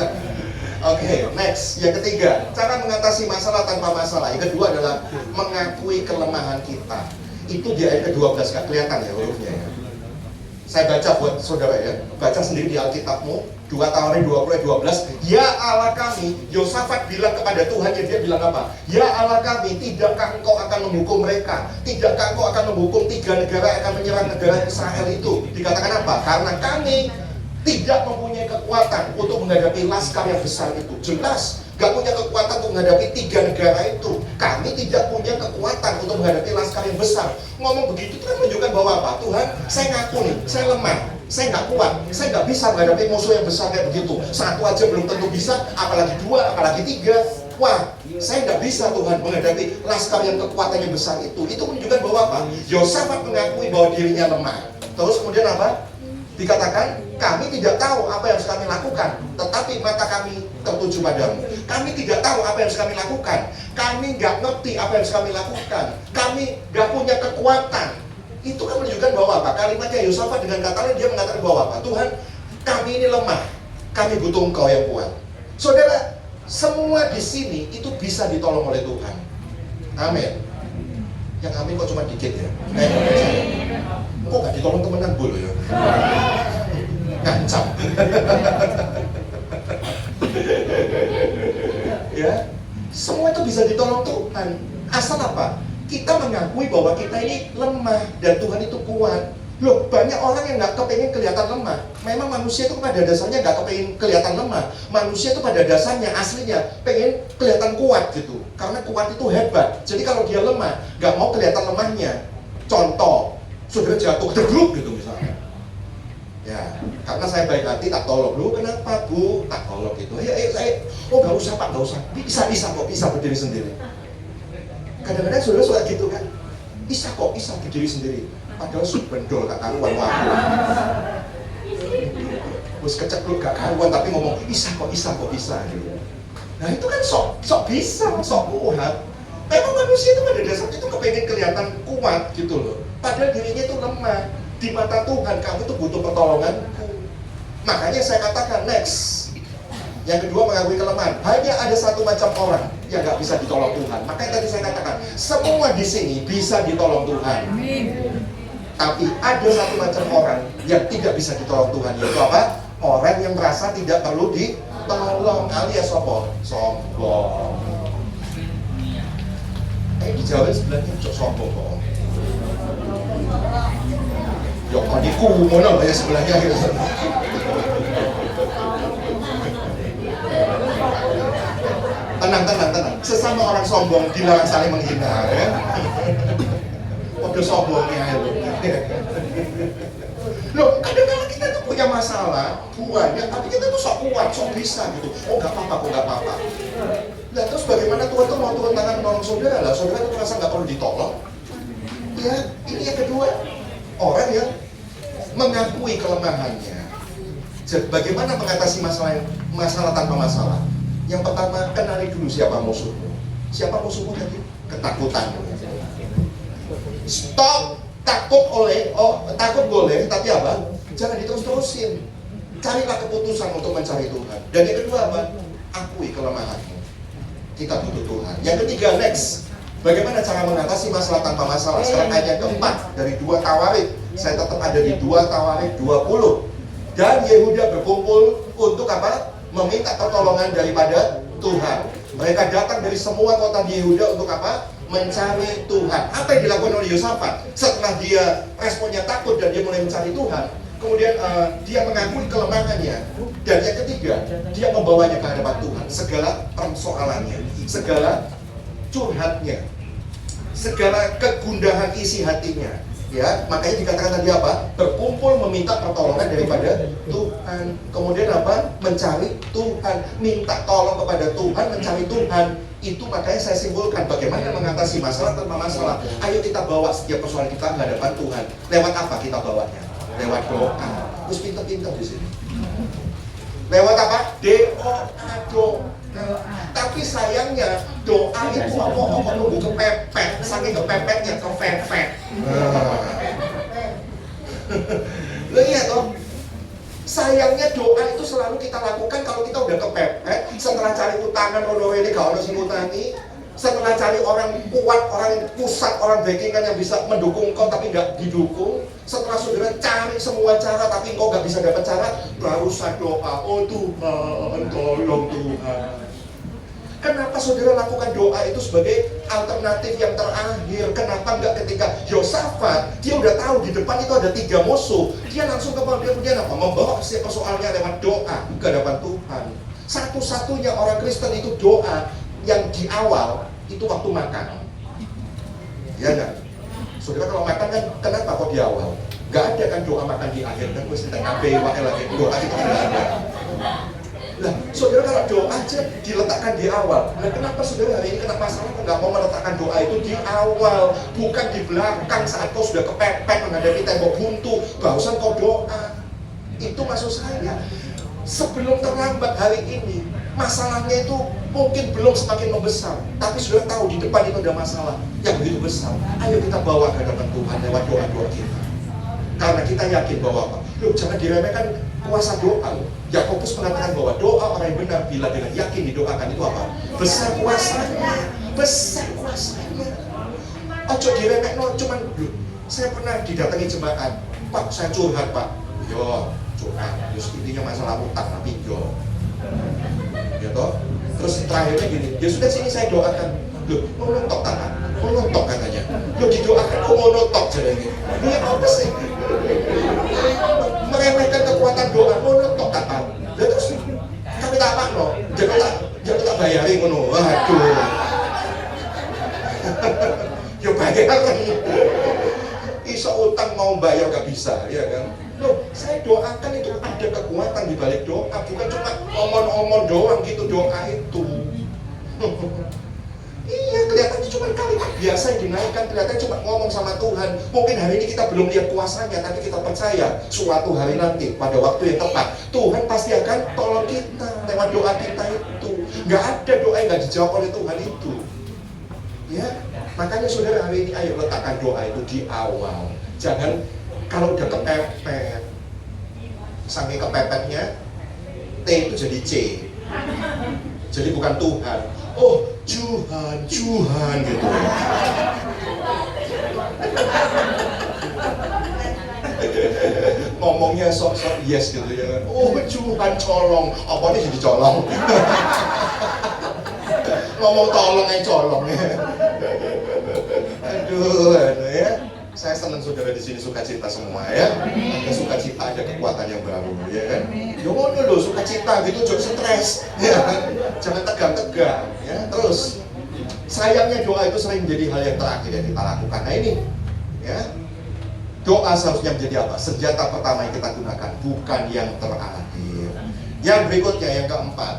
Oke, next. Yang ketiga, cara mengatasi masalah tanpa masalah. Yang kedua adalah mengakui kelemahan kita. Itu di ayat ke-12, kan kelihatan ya hurufnya ya. Saya baca buat saudara ya. Baca sendiri di Alkitabmu. 2 Tawarin 20 ayat 12. Ya Allah kami, Yosafat bilang kepada Tuhan, ya dia bilang apa? Ya Allah kami, tidakkah engkau akan menghukum mereka? Tidakkah engkau akan menghukum 3 negara yang akan menyerang negara Israel itu? Dikatakan apa? Karena kami tidak mempunyai kekuatan untuk menghadapi laskar yang besar itu. Jelas, gak punya kekuatan untuk menghadapi 3 negara itu. Kami tidak punya kekuatan untuk menghadapi laskar yang besar. Ngomong begitu itu kan menunjukkan bahwa apa? Tuhan, saya ngaku nih, saya lemah, saya gak kuat, saya gak bisa menghadapi musuh yang besar kayak begitu. 1 aja belum tentu bisa, apalagi 2, apalagi 3. Wah, saya gak bisa Tuhan menghadapi laskar yang kekuatannya besar itu. Itu menunjukkan bahwa apa? Yosafat mengakui bahwa dirinya lemah. Terus kemudian apa? Dikatakan, kami tidak tahu apa yang harus kami lakukan, tetapi mata kami tertuju padamu. Kami tidak tahu apa yang harus kami lakukan. Kami nggak ngerti apa yang harus kami lakukan. Kami nggak punya kekuatan. Itu kan menunjukkan bahwa apa? Kalimatnya Yosafat dengan kata lain dia mengatakan bahwa apa? Tuhan, kami ini lemah. Kami butuh Engkau yang kuat. Saudara, semua di sini itu bisa ditolong oleh Tuhan. Amin. Yang amin kok cuma dikit ya? Kok nggak ditolong temenan bulu ya? Ngancam. Ya, semua itu bisa ditolong Tuhan. Asal apa? Kita mengakui bahwa kita ini lemah dan Tuhan itu kuat. Loh, banyak orang yang nggak kepengen kelihatan lemah. Memang manusia itu pada dasarnya nggak kepengen kelihatan lemah. Manusia itu pada dasarnya aslinya pengen kelihatan kuat gitu. Karena kuat itu hebat. Jadi kalau dia lemah, nggak mau kelihatan lemahnya. Contoh, saudara jatuh tergeluk gitu misalnya. Ya, karena saya baik hati tak tolong. Lu kenapa Bu? Tak tolong gitu. Ayo. Oh nggak usah Pak, nggak usah. Bisa kok, bisa berdiri sendiri. Kadang-kadang saudara suka gitu kan. Bisa kok, bisa berdiri sendiri. Padahal subendol gak karuan waktu. Terus kecekluk gak karuan tapi ngomong bisa kok gitu. Nah itu kan sok bisa, sok kuat. Memang manusia itu pada dasarnya itu kepengen kelihatan kuat gitu loh. Padahal dirinya itu lemah. Di mata Tuhan kamu itu butuh pertolonganku. Makanya saya katakan next. Yang kedua mengakui kelemahan. Hanya ada satu macam orang yang gak bisa ditolong Tuhan. Makanya tadi saya katakan semua di sini bisa ditolong Tuhan. Tapi ada satu macam orang yang tidak bisa ditolong Tuhan. Yaitu apa? Orang yang merasa tidak perlu ditolong alias apa? Sombong. Dijawab sebelahnya cok sombong kok. Yuk kodiku mana lah ya sebelahnya gitu. Tenang. Sesama orang sombong dilarang saling menghina ya. Kode sombongnya itu. Loh, kadang-kadang kita tuh punya masalah banyak, tapi kita tuh sok kuat, sok bisa gitu. Oh nggak apa-apa. Nah terus bagaimana Tuhan tuh mau turun tangan menolong saudara lah? Saudara tuh merasa nggak perlu ditolong. Ya, ini yang kedua, orang yang mengakui kelemahannya. Jadi, bagaimana mengatasi masalah tanpa masalah? Yang pertama, kenali dulu siapa musuhmu. Siapa musuhmu tadi? Ketakutan. Stop. Takut boleh, tapi apa? Jangan diterus-terusin. Carilah keputusan untuk mencari Tuhan. Dan yang kedua apa? Akui kelemahanmu. Kita butuh Tuhan. Yang ketiga, next. Bagaimana cara mengatasi masalah tanpa masalah? Sekarang ayat keempat dari 2 Tawarik. Saya tetap ada di 2 Tawarik 20. Dan Yehuda berkumpul untuk apa? Meminta pertolongan daripada Tuhan. Mereka datang dari semua kota di Yehuda untuk apa? Mencari Tuhan. Apa yang dilakukan oleh Yosafat? Setelah dia responnya takut dan dia mulai mencari Tuhan, kemudian dia mengakui kelemahannya. Dan yang ketiga, dia membawanya ke hadapan Tuhan. Segala persoalannya, segala curhatnya, segala kegundahan isi hatinya. Ya, makanya dikatakan tadi apa? Berkumpul meminta pertolongan daripada Tuhan. Kemudian apa? Mencari Tuhan, minta tolong kepada Tuhan, mencari Tuhan. Itu makanya saya simpulkan bagaimana mengatasi masalah tanpa masalah. Ayo kita bawa setiap persoalan kita ke hadapan Tuhan. Lewat apa kita bawanya? Lewat doa. Terus pintar-pintar di sini. Lewat apa? Doa. Tapi sayangnya doa itu apa nunggu kepepet, saking kepepetnya kepepet. Lihat toh, sayangnya doa itu selalu kita lakukan kalau kita udah kepepet. Setelah cari utangan ono ini gak ono sing utangi, setelah cari orang kuat, orang pusat, orang backingan yang bisa mendukung kau tapi nggak didukung. Setelah saudara cari semua cara tapi engkau nggak bisa dapat cara, baru saya doa, oh Tuhan, tolong Tuhan. Kenapa saudara lakukan doa itu sebagai alternatif yang terakhir? Kenapa enggak ketika Yosafat, dia udah tahu di depan itu ada 3 musuh, dia langsung kepada dia apa? Membawa setiap persoalannya lewat doa ke hadapan Tuhan. Satu-satunya orang Kristen itu doa yang di awal itu waktu makan. Ya enggak? Saudara kalau makan kan kenapa kok di awal? Enggak ada kan doa makan di akhir kan mesti TKB lagi doa itu tidak ada. Nah, saudara kalau doa aja diletakkan di awal. Nah, kenapa saudara hari ini kena masalah kok nggak mau meletakkan doa itu di awal, bukan di belakang saat kau sudah kepepet menghadapi tembok buntu, barusan kau doa. Itu maksud saya. Sebelum terlambat hari ini, masalahnya itu mungkin belum semakin membesar, tapi sudah tahu di depan itu ada masalah yang begitu besar. Ayo kita bawa ke hadapan Tuhan lewat doa-doa kita. Karena kita yakin bahwa apa? Loh, jangan diremehkan kuasa doa. Yakobus mengatakan bahwa doa orang yang benar bila dengan yakin didoakan itu apa? Besar kuasanya. Besar kuasanya. Ojo diremehkan, cuman saya pernah didatangi jemaat. Pak, saya curhat Pak. Yo, curhat. Terus intinya masalah utang, tapi yo. Gitu. Terus terakhirnya gini, ya sudah sini saya doakan. Loh, mau nontok tangan? Mau nontok katanya. Loh, didoakan, kok mau nontok jadinya? Ini apa sih? Meremehkan kekuatan doa, mau nontok tangan. Ya terus, kami tak apa no? Jangan tak bayarin ngono. Waduh. Yo bayaran. Iso utang mau bayar gak bisa, ya kan? Loh, saya doakan itu ada kekuatan di balik doa, bukan cuma omong-omong doang gitu doa itu. Iya, kelihatannya cuma kalimat biasa yang dinaikkan, kelihatannya cuma ngomong sama Tuhan. Mungkin hari ini kita belum lihat kuasanya, tapi kita percaya suatu hari nanti pada waktu yang tepat Tuhan pasti akan tolong kita lewat doa kita itu. Gak ada doa yang gak dijawab oleh Tuhan itu. Ya, makanya saudara hari ini ayo letakkan doa itu di awal. Jangan kalau udah kepepet, saking kepepetnya T itu jadi C. Jadi bukan Tuhan. Oh, Tuhan gitu. Ngomongnya sok-sok yes gitu ya. Oh, Tuhan colong. Apa nih jadi colong? Ngomong tolong yang colong ya. Aduh, ya. Saya senang saudara di sini sukacita semua ya. Ada sukacita, ada kekuatan yang baru ya kan. Ya ngono lho, sukacita gitu jangan stres ya kan. Jangan tegang-tegang ya. Terus sayangnya doa itu sering menjadi hal yang terakhir yang kita lakukan. Nah ini ya. Doa seharusnya menjadi apa? Senjata pertama yang kita gunakan, bukan yang terakhir. Yang berikutnya yang keempat.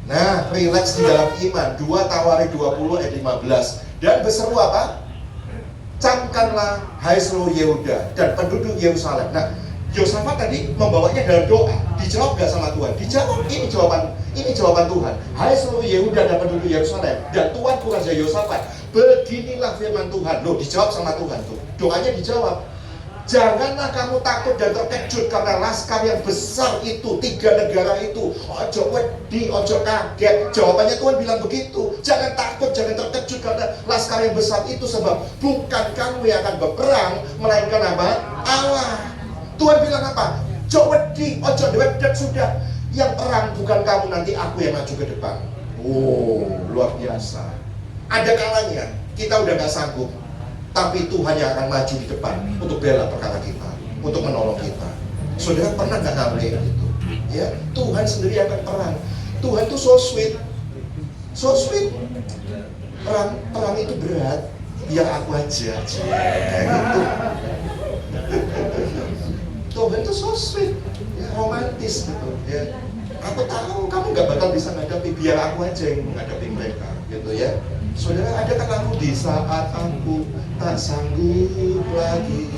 Nah, relax di dalam iman. 2 Tawarik 20 ayat 15. Dan berseru apa? Camkanlah hai seluruh Yehuda dan penduduk Yerusalem. Nah, Yosafat tadi membawanya dalam doa. Dijawab gak sama Tuhan? Dijawab. Ini jawaban Tuhan. Hai seluruh Yehuda dan penduduk Yerusalem dan Tuanku Raja Yosafat, beginilah firman Tuhan. Loh, dijawab sama Tuhan tuh. Doanya dijawab. Janganlah kamu takut dan terkejut karena laskar yang besar itu, 3 negara itu. Ojo wedi, ojo kaget. Jawabannya Tuhan bilang begitu. Jangan takut, jangan terkejut karena laskar yang besar itu, sebab bukan kamu yang akan berperang, melainkan apa? Allah. Tuhan bilang apa? Ojo wedi, ojo wedek sudah. Yang perang bukan kamu, nanti aku yang maju ke depan. Oh, luar biasa. Ada kalanya kita udah gak sanggup, tapi Tuhan yang akan maju di depan untuk bela perkara kita, untuk menolong kita. Saudara pernah gak ngalamin gitu? Ya, Tuhan sendiri akan perang. Tuhan tuh so sweet, so sweet. Perang itu berat, biar aku aja, kayak gitu. Tuhan tuh so sweet, ya, romantis gitu. Ya, aku tahu kamu gak bakal bisa menghadapi, biar aku aja yang menghadapi mereka, gitu ya. Saudara, ada kan lagu di saat aku tak sanggup lagi,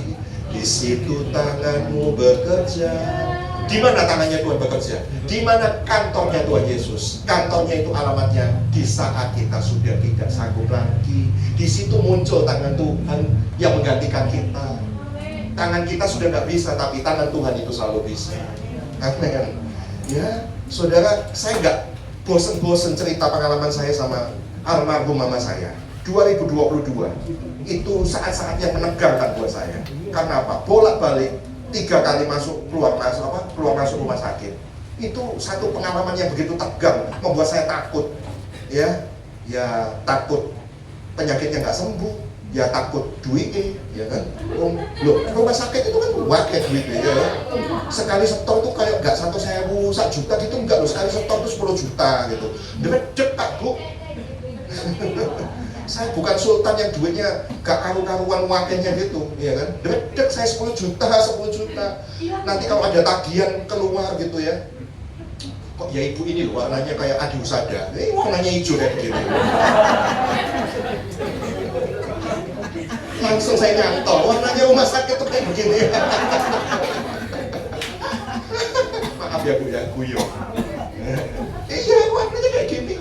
di situ tanganmu bekerja. Di mana tangannya Tuhan bekerja? Di mana kantornya Tuhan Yesus? Kantornya itu alamatnya di saat kita sudah tidak sanggup lagi. Di situ muncul tangan Tuhan yang menggantikan kita. Tangan kita sudah nggak bisa, tapi tangan Tuhan itu selalu bisa. Amin. Ya, saudara, saya nggak bosen-bosen cerita pengalaman saya sama almarhum mama saya. 2022 itu saat-saat yang menegangkan buat saya. Karena apa? Bolak-balik 3 kali keluar masuk rumah sakit. Itu satu pengalaman yang begitu tegang, membuat saya takut. Ya takut penyakitnya nggak sembuh, ya takut duitnya, ya kan? Loh, rumah sakit itu kan wakil duitnya, ya. Sekali setor tuh kayak nggak 1.000, 1 juta gitu, enggak loh. Sekali setor tuh 10 juta gitu. Dredeg Pak Bu. Saya bukan sultan yang duitnya gak karu-karuan wakilnya gitu, ya kan? Dredeg saya 10 juta. Nanti kalau ada tagihan keluar gitu ya, kok ya ibu ini loh warnanya kayak Adi Usada, warnanya hijau kayak begini. Langsung saya nyantol, warnanya rumah sakit tuh kayak begini. Maaf ya Bu ya, guyon. Iya, warnanya kayak gini.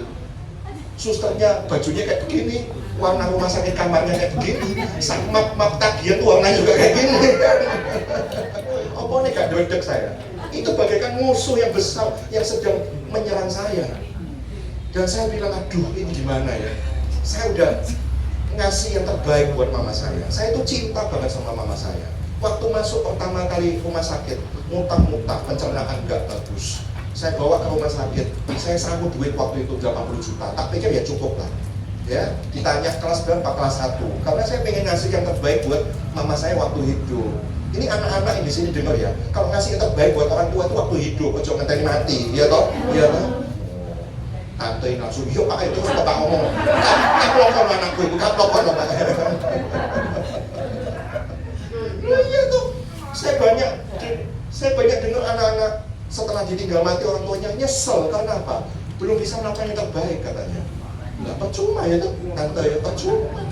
Susternya bajunya kayak begini, warna rumah sakit kamarnya kayak begini, map tagihan tuh warnanya juga kayak gini. Apa nih gak dredeg saya? Itu bagaikan musuh yang besar yang sedang menyerang saya. Dan saya bilang, aduh ini gimana ya? Saya udah ngasih yang terbaik buat mama saya. Saya tuh cinta banget sama mama saya. Waktu masuk pertama kali rumah sakit, muntah-muntah, pencernaan gak bagus. Saya bawa ke rumah sakit, saya sanggup duit waktu itu 80 juta, tak pikir ya cukup lah. Ya, ditanya kelas berapa, kelas 1. Karena saya pengen ngasih yang terbaik buat mama saya waktu hidup. Ini anak-anak yang di sini dengar ya, kalau ngasih yang terbaik buat orang tua itu waktu hidup, ojo ngenteni mati, ya toh? Iya toh? Tante ini langsung, yuk Pak, itu Bapak ngomong, kaplokon anakku itu, kaplokon Pak. Iya tuh, saya banyak dengar anak-anak setelah ditinggal mati orang tuanya nyesel karena apa? Belum bisa melakukan yang terbaik katanya. Lah percuma ya tuh, tante ya percuma.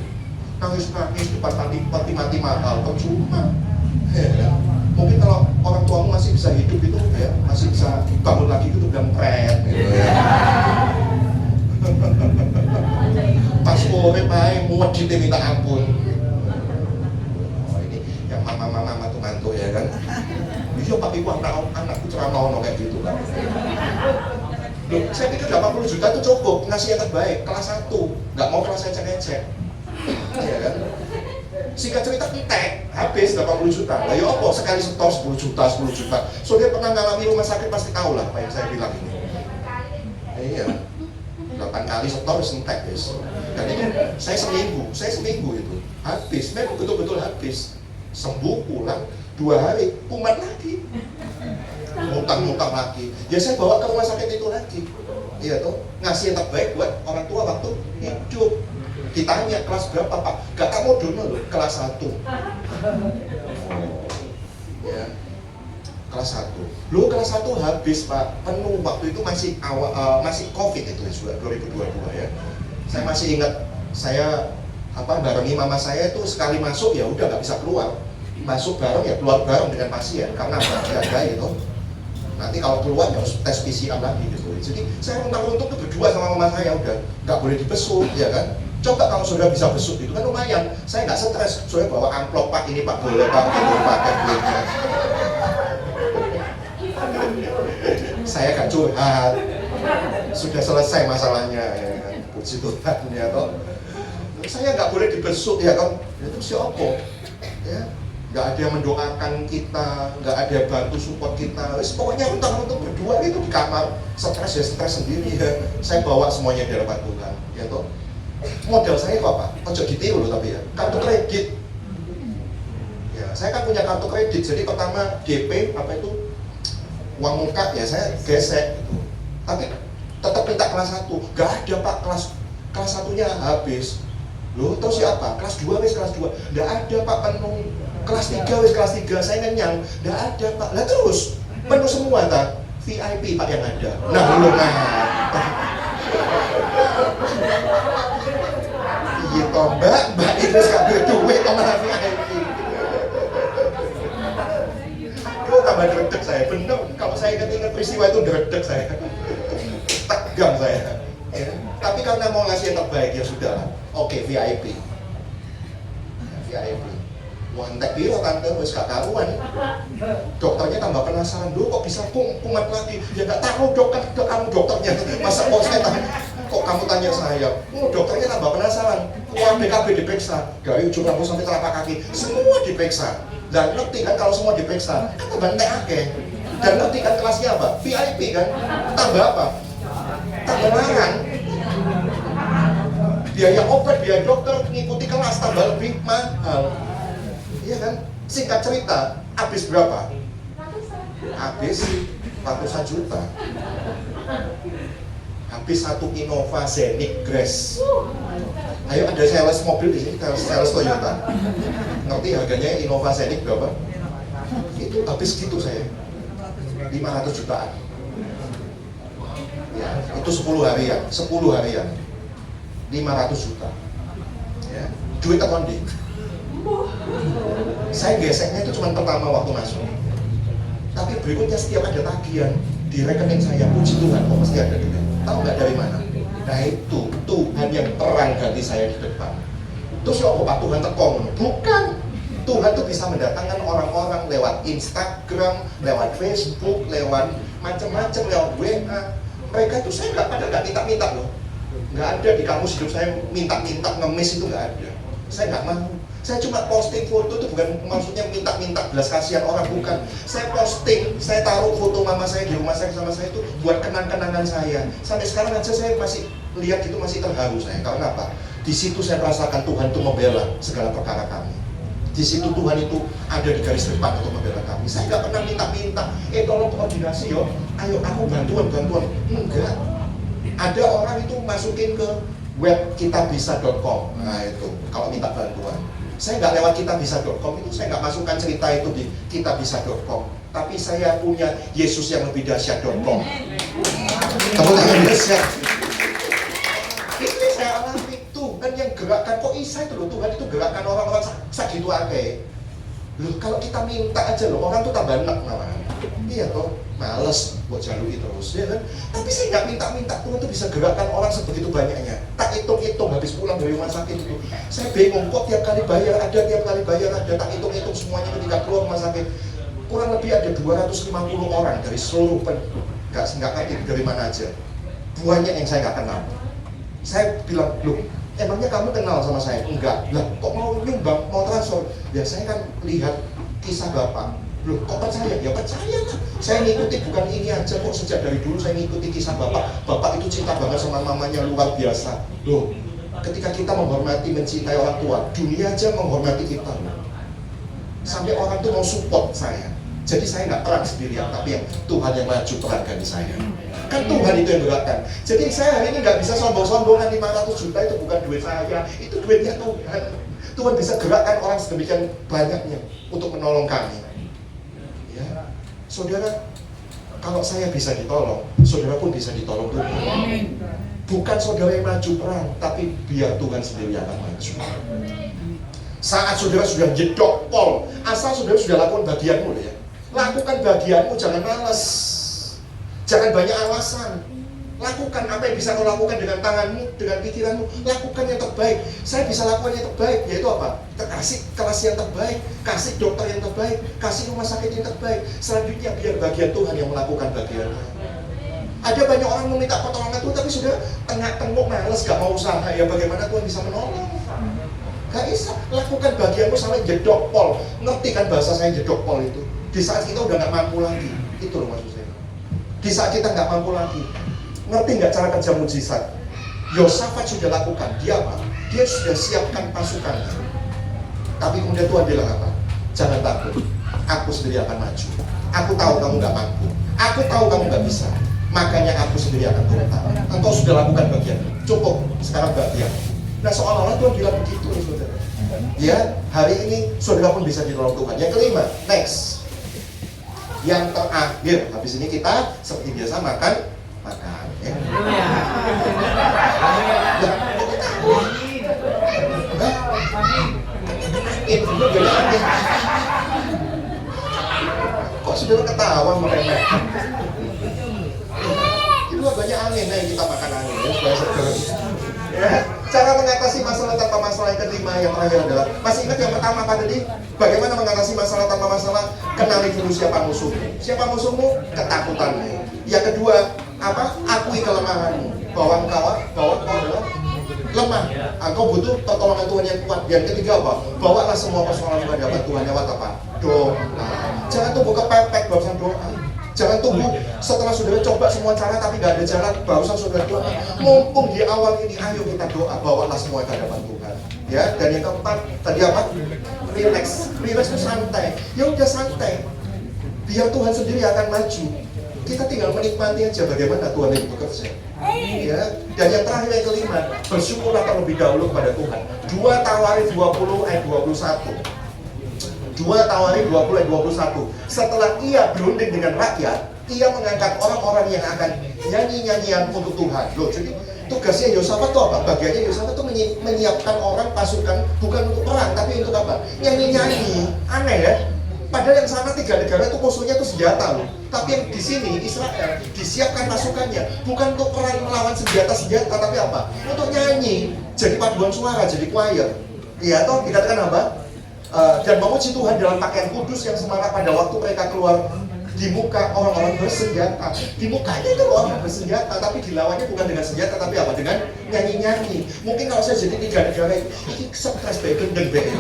Nangis-nangis depan mati mahal, percuma. Ya, mungkin kalau orang tuamu masih bisa hidup itu ya, masih bisa bangun lagi itu gempret gitu ya. Pas urip ae muwedhit minta ampun. Oh ini yang mama tuh mantu ya kan. Iya Pak Ibu anakku ceramah ono kayak gitu kan. Loh, saya pikir 80 juta itu cukup, ngasih yang terbaik, kelas 1, nggak mau kelas ecek-ecek. Iya kan? Singkat cerita entek, habis 80 juta. Lah ya apa, sekali setor 10 juta. So dia pernah ngalami rumah sakit pasti tahu lah apa yang saya bilang ini. Iya, 8 kali setor entek guys. Dan itu saya seminggu itu habis, memang betul-betul habis. Sembuh pulang 2 hari, kumat lagi, mutang lagi. Ya saya bawa ke rumah sakit itu lagi. Iya tuh, ngasih yang terbaik buat orang tua waktu hidup. Ditanya kelas berapa Pak? Gak tak mau dulu loh, kelas 1. Ya, kelas 1. Lu kelas 1 habis Pak, penuh. Waktu itu masih Covid itu ya, 2022 ya. Saya masih ingat, saya barengi mama saya itu sekali masuk ya udah nggak bisa keluar. Masuk bareng ya keluar bareng dengan pasien karena ada itu. Nanti kalau keluar ya harus tes PCR lagi gitu. Jadi saya untung-untung tuh berdua sama mama saya udah nggak boleh dibesuk ya kan. Coba kalau saudara bisa besuk itu kan lumayan. Saya nggak stres, saudara bawa amplop, Pak ini Pak boleh Pak, ini pakai duitnya. Saya gak curhat, sudah selesai masalahnya, ya kan? Puji Tuhan ya toh. Saya nggak boleh dibesuk ya kan? Itu siapa? Ya, nggak ada yang mendoakan kita, nggak ada yang bantu support kita. Pokoknya untuk berdua itu di kamar, stres ya stres sendiri ya. Saya bawa semuanya di hadapan Tuhan, ya toh. Modal saya apa? Ojo ditiru loh tapi ya, kartu kredit. Ya, saya kan punya kartu kredit, jadi pertama DP apa itu uang muka ya saya gesek gitu. Tapi tetap minta kelas 1, nggak ada Pak kelas 1-nya habis. Loh, terus siapa? Kelas 2 wis kelas 2. Nggak ada Pak penuh. Kelas 3 wis kelas 3 saya kenyang. Nggak ada Pak. Lah terus penuh semua tak? VIP Pak yang ada. Nah, belum iya toh Mbak itu gak duit kok malah VIP. Aduh, tambah dredeg saya. Bener, kalau saya ingat peristiwa itu dredeg saya. Tegang saya. Ya. Tapi karena mau ngasih yang terbaik ya sudah. Oke, VIP. VIP. Wah, entek biro tante, wis gak karuan. Dokternya tambah penasaran, "Duh, kok bisa kumat lagi?" Ya enggak tahu kamu dokternya. Masa kok saya tanya, kok kamu tanya saya? Dokternya tambah penasaran. Wah, BKB diperiksa, dari ujung rambut sampai telapak kaki, semua diperiksa. Dan ngerti kan kalau semua diperiksa, kan tambah entek akeh. Dan ngerti kan kelasnya apa? VIP kan? Tambah apa? Tambah larang. Biaya obat, biaya dokter, mengikuti kelas tambah lebih mahal. Iya kan? Singkat cerita, habis berapa? Habis ratusan juta. Habis satu Innova Zenith Grace. Ayo ada sales mobil di sini, sales Toyota. Ngerti harganya Innova Zenith berapa? Itu habis gitu saya. 500 jutaan. Ya, itu 10 harian, 10 harian. 500 juta. Ya, duit apa nih? Saya geseknya itu cuma pertama waktu masuk. Tapi berikutnya setiap ada tagihan di rekening saya, puji Tuhan, kok mesti ada duit. Tahu nggak dari mana? Nah itu Tuhan yang terang ganti saya di depan. Terus ya Pak Tuhan tekong? Bukan. Tuhan tuh bisa mendatangkan orang-orang lewat Instagram, lewat Facebook, lewat macam-macam, lewat WA. Mereka itu saya nggak minta-minta loh. Nggak ada di kamus hidup saya minta-minta ngemis itu nggak ada. Saya nggak mau. Saya cuma posting foto itu bukan maksudnya minta-minta belas kasihan orang, bukan. Saya posting, saya taruh foto mama saya di rumah saya sama saya itu buat kenang-kenangan saya. Sampai sekarang aja saya masih lihat itu masih terharu saya. Karena apa? Di situ saya merasakan Tuhan itu membela segala perkara kami. Di situ Tuhan itu ada di garis depan untuk membela kami. Saya nggak pernah minta-minta, tolong koordinasi yo, ayo aku bantuan. Enggak. Ada orang itu masukin ke web kitabisa.com. Nah itu kalau minta bantuan. Saya nggak lewat kitabisa.com itu, saya nggak masukkan cerita itu di kitabisa.com. Tapi saya punya Yesus yang lebih dahsyat.com. Tepuk tangan dahsyat. Ini saya alami, Tuhan yang gerakkan. Kok isa itu loh, Tuhan itu gerakkan orang-orang segitu akeh. Loh kalau kita minta aja loh, orang tuh tambah enak namanya. Iya toh, males buat jalui terus ya kan. Tapi saya nggak minta-minta, Tuhan tuh bisa gerakkan orang sebegitu banyaknya. Tak hitung-hitung habis pulang dari rumah sakit itu, saya bingung kok tiap kali bayar ada, tak hitung-hitung semuanya ketika keluar rumah sakit. Kurang lebih ada 250 orang dari seluruh nggak ngerti dari mana aja. Banyak yang saya nggak kenal. Saya bilang, loh emangnya kamu kenal sama saya? Enggak. Lah kok mau nyumbang, mau transfer? Ya saya kan lihat kisah Bapak. Loh kok percaya? Ya percaya lah. Saya ngikuti bukan ini aja kok, sejak dari dulu saya ngikuti kisah Bapak. Bapak itu cinta banget sama mamanya luar biasa. Loh ketika kita menghormati, mencintai orang tua, dunia aja menghormati kita. Sampai orang tuh mau support saya. Jadi saya nggak perang sendirian, tapi yang Tuhan yang maju perang ganti saya. Kan Tuhan itu yang gerakkan. Jadi saya hari ini nggak bisa sombong-sombongan 500 juta itu bukan duit saya, itu duitnya Tuhan. Tuhan bisa gerakkan orang sedemikian banyaknya untuk menolong kami. Ya, saudara, kalau saya bisa ditolong, saudara pun bisa ditolong Tuhan. Bukan saudara yang maju perang, tapi biar Tuhan sendiri yang akan maju. Saat saudara sudah jedok pol, asal saudara sudah lakukan bagianmu ya. Lakukan bagianmu, jangan malas. Jangan banyak alasan. Lakukan apa yang bisa kau lakukan dengan tanganmu, dengan pikiranmu. Lakukan yang terbaik. Saya bisa lakukan yang terbaik, yaitu apa? Kasih kelas yang terbaik, kasih dokter yang terbaik, kasih rumah sakit yang terbaik. Selanjutnya biar bagian Tuhan yang melakukan bagiannya. Ada banyak orang meminta pertolongan Tuhan, tapi sudah tengah-tengok males, gak mau usaha. Ya bagaimana Tuhan bisa menolong? Gak bisa. Lakukan bagianmu sampai jedok pol. Ngerti kan bahasa saya jedok pol itu? Di saat kita udah gak mampu lagi. Itu loh maksud saya. Di saat kita gak mampu lagi. Ngerti nggak cara kerja mujizat? Yosafat sudah lakukan. Dia apa? Dia sudah siapkan pasukannya. Tapi kemudian Tuhan bilang apa? Jangan takut. Aku sendiri akan maju. Aku tahu kamu nggak mampu. Aku tahu kamu nggak bisa. Makanya aku sendiri akan turun tangan. Engkau sudah lakukan bagian. Cukup. Sekarang bagian. Nah seolah-olah Tuhan bilang begitu, saudara. Ya, hari ini saudara pun bisa ditolong Tuhan. Yang kelima, next. Yang terakhir. Habis ini kita seperti biasa makan. Ya. Kok saudara ketawa meremehkan? Itu banyak angin yang kita makan angin ya, supaya seger. Ya, cara mengatasi masalah tanpa masalah yang kelima yang terakhir adalah, masih ingat yang pertama apa tadi? Bagaimana mengatasi masalah tanpa masalah? Kenali dulu siapa musuhmu. Siapa musuhmu? Ketakutanmu. Yang kedua, apa? Akui kelemahanmu, bahwa engkau adalah lemah. Engkau butuh pertolongan Tuhan yang kuat. Yang ketiga apa? Bawalah semua persoalan pada hadapan Tuhan lewat apa? Doa. Jangan tunggu kepepet barusan doa. Jangan tunggu setelah saudara coba semua cara tapi nggak ada jalan barusan saudara doa. Mumpung di awal ini, ayo kita doa, bawalah semua ke hadapan Tuhan. Ya, dan yang keempat tadi apa? Relax. Relax itu santai. Ya udah santai. Biar Tuhan sendiri akan maju. Kita tinggal menikmati aja bagaimana Tuhan yang bekerja. Ya. Dan yang terakhir yang kelima, bersyukurlah terlebih dahulu kepada Tuhan. 2 Tawarik 20 ayat 21. 2 Tawarik 20 ayat 21. Setelah ia berunding dengan rakyat, ia mengangkat orang-orang yang akan nyanyi-nyanyian untuk Tuhan. Loh, jadi tugasnya Yosafat itu apa? Bagiannya Yosafat itu menyiapkan orang pasukan bukan untuk perang, tapi untuk apa? Nyanyi-nyanyi. Aneh ya? Padahal yang sana 3 negara itu musuhnya itu senjata loh. Tapi yang di sini Israel disiapkan pasukannya bukan untuk perang melawan senjata-senjata, tapi apa? Untuk nyanyi, jadi paduan suara, jadi choir. Iya toh dikatakan apa? Dan memuji Tuhan dalam pakaian kudus yang semarak pada waktu mereka keluar di muka orang-orang bersenjata. Di mukanya itu orang bersenjata, tapi dilawannya bukan dengan senjata, tapi apa? Dengan nyanyi-nyanyi. Mungkin kalau saya jadi 3 negara itu, ini stres baik dan baik.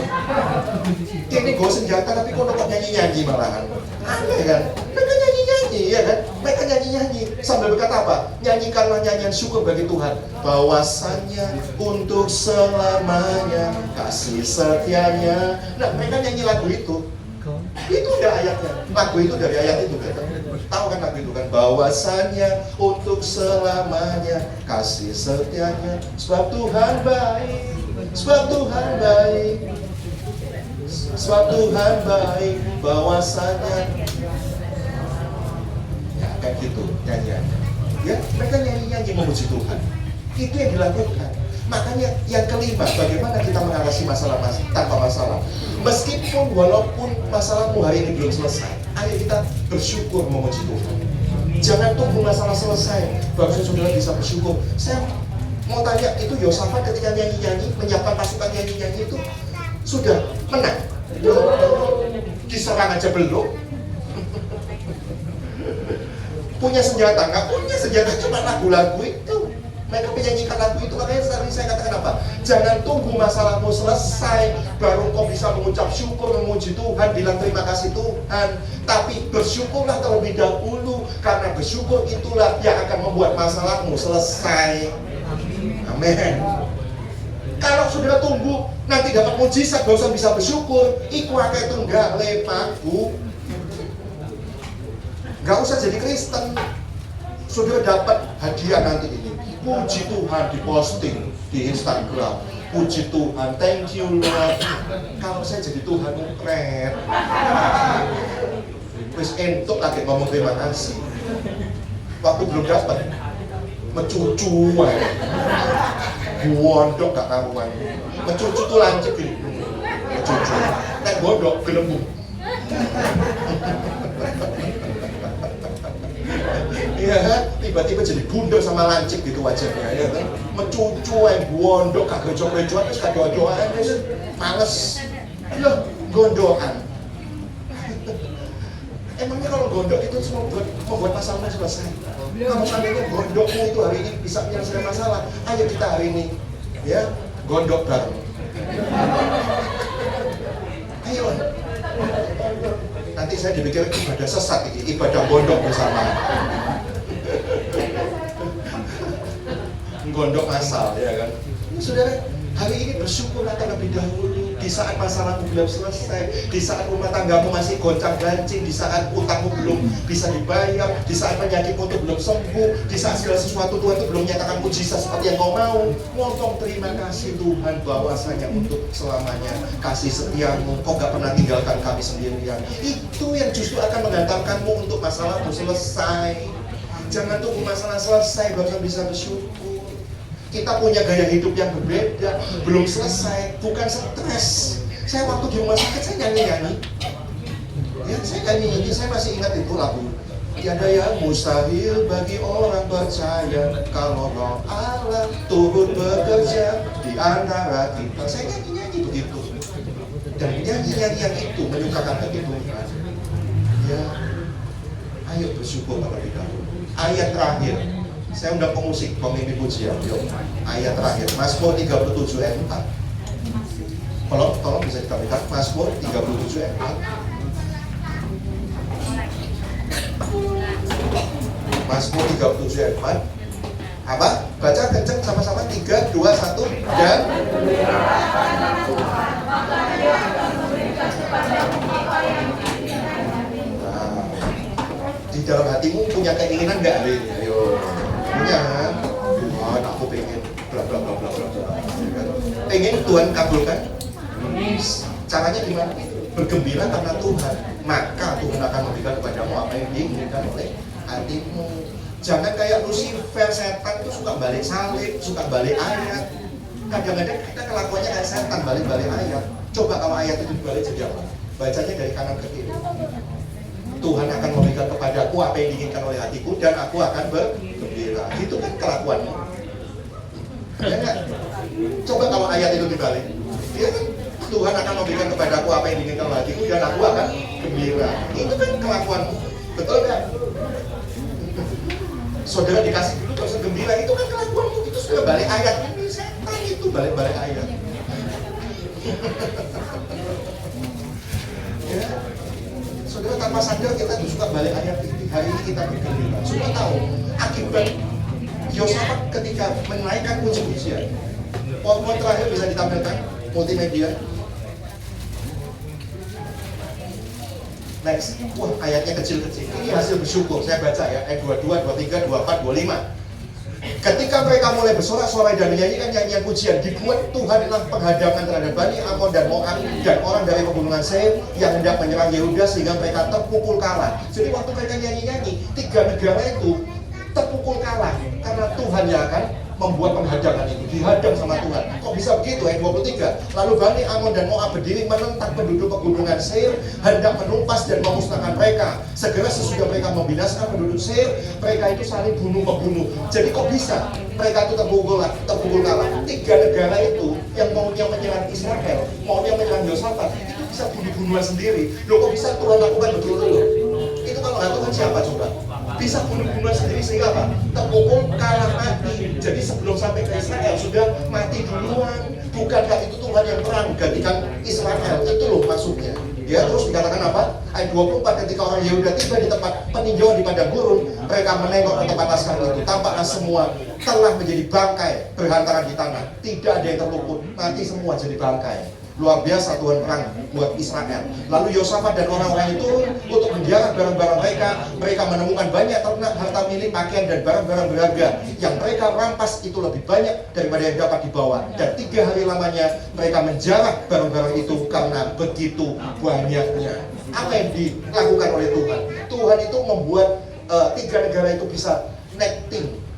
Ini gue senjata, tapi kok dapat nyanyi-nyanyi malahan. Aneh kan? Mereka nyanyi-nyanyi, ya kan? Mereka nyanyi-nyanyi sambil berkata apa? Nyanyikanlah nyanyian syukur bagi Tuhan. Bahwasannya untuk selamanya kasih setianya. Nah, mereka nyanyi lagu itu. Itu udah ayatnya. Lagu itu dari ayat itu kan. Tahu kan lagu itu kan? Bahwasannya untuk selamanya kasih setianya. Sebab Tuhan baik. Sebab Tuhan baik. Sebab Tuhan baik. Bahwasannya ya kayak gitu nyanyiannya. Ya, mereka nyanyi-nyanyi memuji Tuhan. Itu yang dilakukan. Makanya yang kelima, bagaimana kita mengatasi masalah tanpa masalah. Meskipun walaupun masalahmu hari ini belum selesai, ayo kita bersyukur memuji Tuhan. Jangan tunggu masalah selesai baru saudara bisa bersyukur. Saya mau tanya, itu Yosafat ketika nyanyi-nyanyi, menyiapkan pasukan nyanyi-nyanyi itu sudah menang? Diserang aja belum? Punya senjata? Nggak punya senjata, cuma lagu-lagu itu. Mereka menyanyikan lagu itu, makanya tadi saya katakan apa? Jangan tunggu masalahmu selesai baru kau bisa mengucap syukur, memuji Tuhan, bilang terima kasih Tuhan. Tapi bersyukurlah terlebih dahulu, karena bersyukur itulah yang akan membuat masalahmu selesai. Amin. Kalau saudara tunggu nanti dapat mujizat, gak usah bisa bersyukur. Iku akeh tunggal lepaku. Gak usah jadi Kristen. Saudara dapat hadiah nanti ini. Puji Tuhan diposting di Instagram. Puji Tuhan, thank you Lord. Kalau saya jadi Tuhan keren. Terus entuk lagi ngomong terima kasih. Waktu belum dapat, mencucu aja. Gondok gak karuan. Mencucu tuh lancip gini. Mencucu. Nek gondok gelembung. Iya kan? tiba-tiba jadi bundar sama lancip gitu wajahnya ya kan, mencucu gondok kagak coba-coba terus kagak doaan terus males loh gondokan. Emangnya kalau gondok itu cuma membuat masalahnya selesai? Kalau seandainya gondokmu itu hari ini bisa menyelesaikan masalah, ayo kita hari ini ya gondok bareng. Ayo. Nanti saya dipikir ibadah sesat ini, ibadah gondok bersama. Gondok asal ya kan. Saudara, hari ini bersyukurlah terlebih dahulu. Di saat masalahmu belum selesai, di saat rumah tanggamu masih goncang-gancing, di saat utangmu belum bisa dibayar, di saat penyakitmu itu belum sembuh, di saat segala sesuatu Tuhan itu belum menyatakan mujizat seperti yang kau mau. Ngomong terima kasih Tuhan bahwasanya untuk selamanya kasih setiamu, kau gak pernah tinggalkan kami sendirian. Itu yang justru akan mengantarkanmu untuk masalahmu selesai. Jangan tunggu masalah selesai baru bisa bersyukur. Kita punya gaya hidup yang berbeda, belum selesai, bukan stres. Saya waktu di rumah sakit saya nyanyi-nyanyi. Ya, saya nyanyi-nyanyi, saya masih ingat itu lagu. Tiada yang mustahil bagi orang percaya kalau Roh Allah turut bekerja di antara kita. Saya nyanyi-nyanyi begitu. Dan nyanyi-nyanyi yang itu menyukakan hati Tuhan. Ya, ayo bersyukur terlebih dahulu. Ayat terakhir. Saya undang pemusik, pemimpin pujian. Yuk, ayat terakhir, Mazmur 37 ayat 4. Tolong bisa ditampilkan, Mazmur 37 ayat 4. Mazmur 37 ayat 4. Apa? Baca kenceng sama-sama, 3, 2, 1, dan di dalam hatimu punya keinginan nggak hari ini? Ayo. Punya kan? Tuhan aku pengen bla bla bla bla bla. Pengen Tuhan kabulkan? Caranya gimana? Bergembira karena Tuhan, maka Tuhan akan memberikan kepadamu apa yang diinginkan oleh hatimu. Jangan kayak Lucifer, setan itu suka balik salib, suka balik ayat. Kadang-kadang kita kelakuannya kayak setan, balik-balik ayat. Coba kalau ayat itu dibalik jadi apa? Bacanya dari kanan ke kiri. Tuhan akan memberikan kepadaku apa yang diinginkan oleh hatiku dan aku akan bergembira. Itu kan kelakuannya. Ya enggak? Coba kalau ayat itu dibalik. Ya kan? Tuhan akan memberikan kepadaku apa yang diinginkan oleh hatiku dan aku akan gembira. Itu kan kelakuanmu. Betul kan? Saudara dikasih dulu terus gembira, itu kan kelakuanmu. Itu sudah balik ayat. Ini setan itu balik-balik ayat. Ya. Saudara, tanpa sadar kita suka balik ayat ini. Hari ini kita bergembira. Sudah tahu akibat Yosafat ketika menaikkan puji-pujian. Poin terakhir bisa ditampilkan multimedia. Next. Wah, ayatnya kecil-kecil. Ini hasil bersyukur. Saya baca ya, ayat 22, 23, 24, 25. Ketika mereka mulai bersorak-sorai dan menyanyikan nyanyian pujian, dibuat Tuhan adalah penghadangan terhadap Bani Amon dan Moab dan orang dari pegunungan Seir yang hendak menyerang Yehuda sehingga mereka terpukul kalah. Jadi waktu mereka nyanyi-nyanyi, 3 negara itu terpukul kalah karena Tuhan yang akan membuat penghadangan itu, dihadang sama Tuhan. Kok bisa begitu? Ayat 23. Lalu Bani Amon dan Moab berdiri menentang penduduk pegunungan Seir, hendak menumpas dan memusnahkan mereka. Segera sesudah mereka membinasakan penduduk Seir, mereka itu saling bunuh-membunuh. Jadi kok bisa mereka itu terpukul kalah? 3 negara itu yang maunya menyerang Israel, maunya menyerang Yosafat, itu bisa bunuh-bunuhan sendiri. Loh, kok bisa Tuhan lakukan begitu loh? Itu kalau nggak Tuhan siapa coba? Bisa bunuh-bunuhan sendiri sehingga apa? Terpukul kalah mati. Jadi sebelum sampai ke Israel sudah mati duluan. Bukankah itu Tuhan yang perang gantikan Israel? Itu loh maksudnya. Ya, terus dikatakan apa? Ayat 24, ketika orang Yehuda tiba di tempat peninjauan di padang gurun, mereka menengok ke tempat laskar itu. Tampaklah semua telah menjadi bangkai berhantaran di tanah. Tidak ada yang terluput, mati semua jadi bangkai. Luar biasa Tuhan perang buat Israel. Lalu Yosafat dan orang-orang itu untuk menjaga barang-barang mereka. Mereka menemukan banyak ternak, harta milik, pakaian dan barang-barang berharga yang mereka rampas itu lebih banyak daripada yang dapat dibawa. Dan 3 hari lamanya mereka menjarak barang-barang itu karena begitu banyaknya. Apa yang dilakukan oleh Tuhan? Tuhan itu membuat 3 negara itu bisa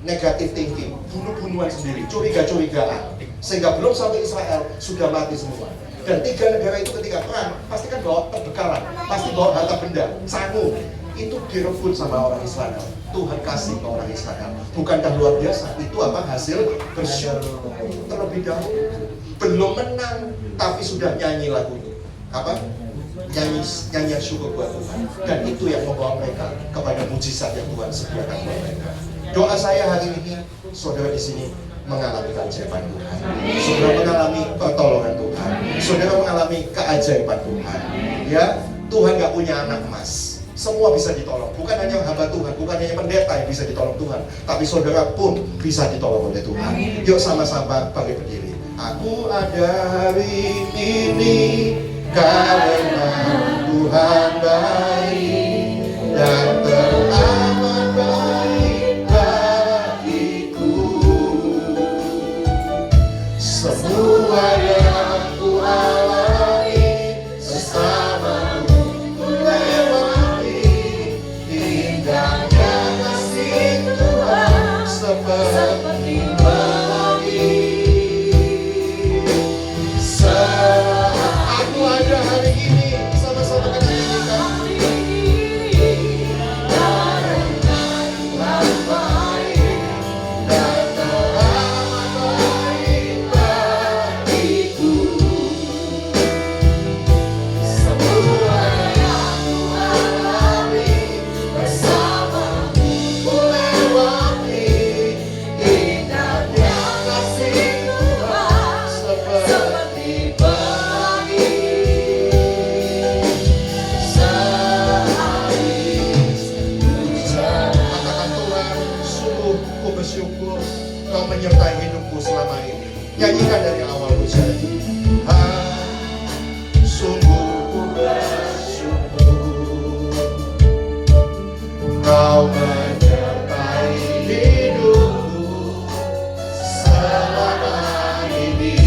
negative thinking, bunuh-bunuhan sendiri, curiga-curigaan, sehingga belum sampai Israel sudah mati semua. Dan 3 negara itu ketika perang pasti kan bawa perbekalan, pasti bawa harta benda, sangu, itu direbut sama orang Israel. Tuhan kasih ke orang Israel. Bukankah luar biasa? Itu apa? Hasil bersyukur terlebih dahulu. Belum menang, tapi sudah nyanyi lagunya. Apa? Nyanyian syukur buat Tuhan. Dan itu yang membawa mereka kepada mujizat yang Tuhan sediakan buat mereka. Doa saya hari ini, saudara di sini mengalami keajaiban Tuhan. Saudara mengalami pertolongan Tuhan. Saudara mengalami keajaiban Tuhan. Ya, Tuhan gak punya anak emas. Semua bisa ditolong. Bukan hanya hamba Tuhan, bukan hanya pendeta yang bisa ditolong Tuhan, tapi saudara pun bisa ditolong oleh Tuhan. Yuk sama-sama bangkit berdiri. Aku ada hari ini karena Tuhan baik dan teramat baik bagiku. Semua yang ku alami bersamamu ku lewati, indahnya kasih Tuhan seperti pelangi. Aku ada hari ini, sama-sama kita nyanyikan. Bersyukur Kau menyertai hidupku selama ini. Nyanyikan dari awal hujan. Sungguh ku bersyukur Kau menyertai hidupku selama ini.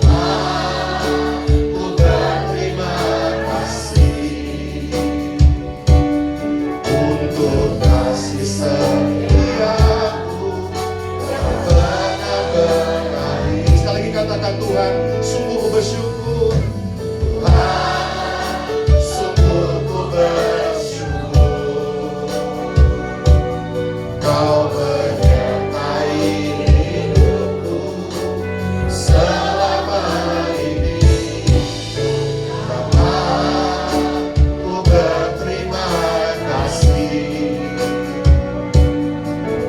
Aku berterima kasih untuk kasih setiamu yang pernah berakhir. Sekali lagi katakan, Tuhan, sungguh ku bersyukur. Tuhan, sungguh ku bersyukur Kau menyertai hidupku selama ini. Aku berterima kasih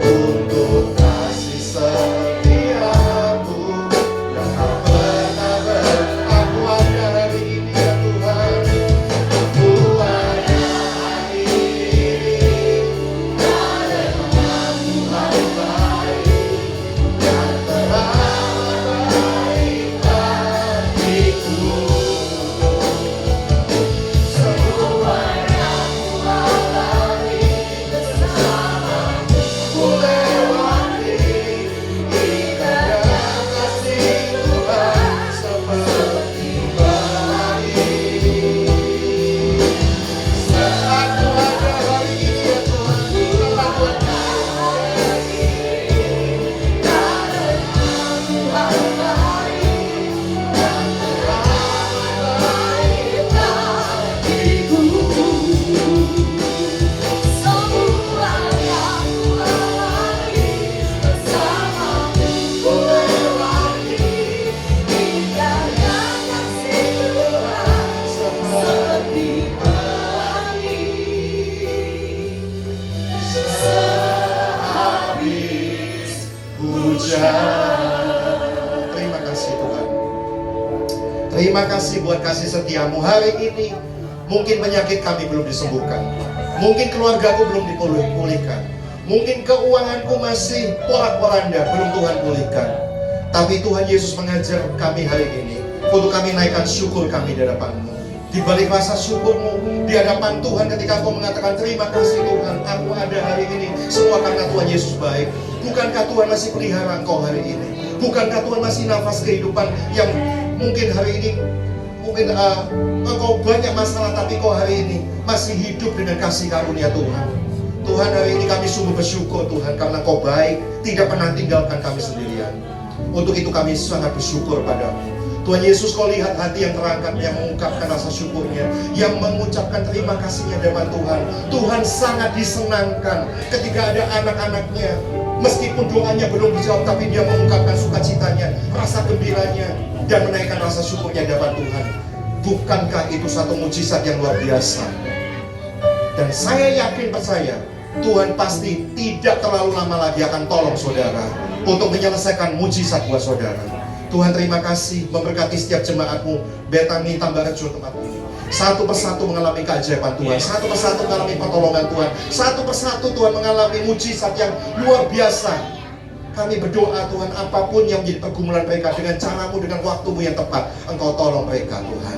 untuk kasih setiamu yang tak pernah Aku ada hari ini ya Tuhan. Aku ada hari ini karena Tuhan baik dan teramat baik bagiku. Semua yang ku alami bersamamu ku lewati, indahnya kasih Tuhan seperti pelangi. Aku ada hari ini ya Tuhan, karena Tuhan hujan. Terima kasih Tuhan. Terima kasih buat kasih setiamu hari ini. Mungkin penyakit kami belum disembuhkan, mungkin keluargaku belum dipulihkan, mungkin keuanganku masih porak-poranda belum Tuhan pulihkan. Tapi Tuhan Yesus mengajar kami hari ini untuk kami naikkan syukur kami di hadapan-Mu. Di balik rasa syukurmu di hadapan Tuhan, ketika kau mengatakan terima kasih Tuhan, aku ada hari ini semua karena Tuhan Yesus baik. Bukankah Tuhan masih pelihara engkau hari ini? Bukankah Tuhan masih nafas kehidupan yang mungkin hari ini engkau banyak masalah, tapi kau hari ini masih hidup dengan kasih karunia Tuhan. Tuhan, hari ini kami sungguh bersyukur Tuhan, karena kau baik, tidak pernah tinggalkan kami sendirian. Untuk itu kami sangat bersyukur padamu. Tuhan Yesus, kau lihat hati yang terangkat, yang mengungkapkan rasa syukurnya, yang mengucapkan terima kasihnya dengan Tuhan. Tuhan sangat disenangkan ketika ada anak-anaknya, meskipun doanya belum dijawab, tapi dia mengungkapkan sukacitanya, rasa gembiranya, dan menaikkan rasa syukurnya dengan Tuhan. Bukankah itu satu mujizat yang luar biasa? Dan saya yakin percaya, Tuhan pasti tidak terlalu lama lagi akan tolong saudara untuk menyelesaikan mujizat buat saudara. Tuhan terima kasih memberkati setiap jemaatmu Betani Tambarejo tempat ini. Satu persatu mengalami keajaiban Tuhan, satu persatu mengalami pertolongan Tuhan, satu persatu Tuhan mengalami mujizat yang luar biasa. Kami berdoa Tuhan, apapun yang menjadi pergumulan mereka, dengan caramu, dengan waktumu yang tepat, Engkau tolong mereka Tuhan.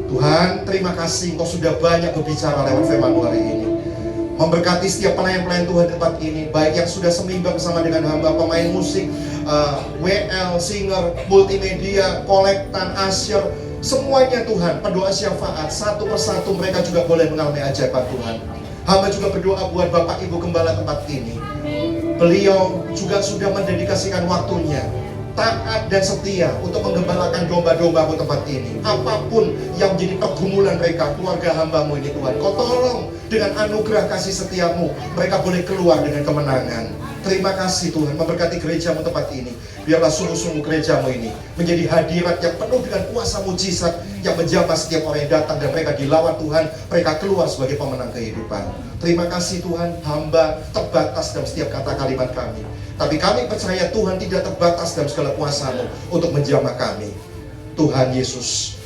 Tuhan terima kasih Engkau sudah banyak berbicara lewat firman-Mu hari ini. Memberkati setiap pelayan-pelayan Tuhan di tempat ini, baik yang sudah seimbang bersama dengan hamba, pemain musik, WL, singer, multimedia, kolektan, asyir, semuanya Tuhan, pendoa syafaat, satu persatu mereka juga boleh mengalami ajaib Tuhan. Hamba juga berdoa buat Bapak Ibu Gembala tempat ini. Beliau juga sudah mendedikasikan waktunya, taat dan setia untuk menggembalakan domba-domba di tempat ini. Apapun yang menjadi pergumulan mereka, keluarga hamba-Mu ini Tuhan, Kau tolong dengan anugerah kasih setiamu, mereka boleh keluar dengan kemenangan. Terima kasih Tuhan, memberkati gereja-Mu tempat ini. Biarlah sungguh-sungguh gereja-Mu ini menjadi hadirat yang penuh dengan kuasa mujizat yang menjamah setiap orang yang datang, dan mereka dilawan Tuhan, mereka keluar sebagai pemenang kehidupan. Terima kasih Tuhan, hamba terbatas dalam setiap kata kalimat kami, tapi kami percaya Tuhan tidak terbatas dalam segala kuasa-Mu untuk menjamah kami. Tuhan Yesus,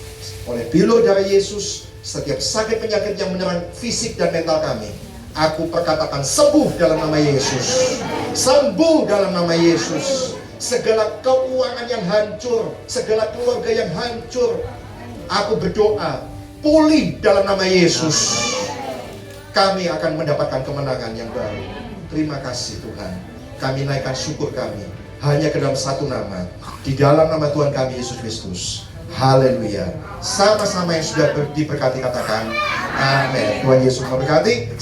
oleh pilo darah Yesus, setiap sakit penyakit yang menyerang fisik dan mental kami, aku perkatakan sembuh dalam nama Yesus. Sembuh dalam nama Yesus. Segala keuangan yang hancur, segala keluarga yang hancur, aku berdoa pulih dalam nama Yesus. Kami akan mendapatkan kemenangan yang baru. Terima kasih Tuhan. Kami naikkan syukur kami hanya ke dalam satu nama, di dalam nama Tuhan kami Yesus Kristus. Haleluya. Sama-sama yang sudah diberkati katakan amin. Tuhan Yesus memberkati.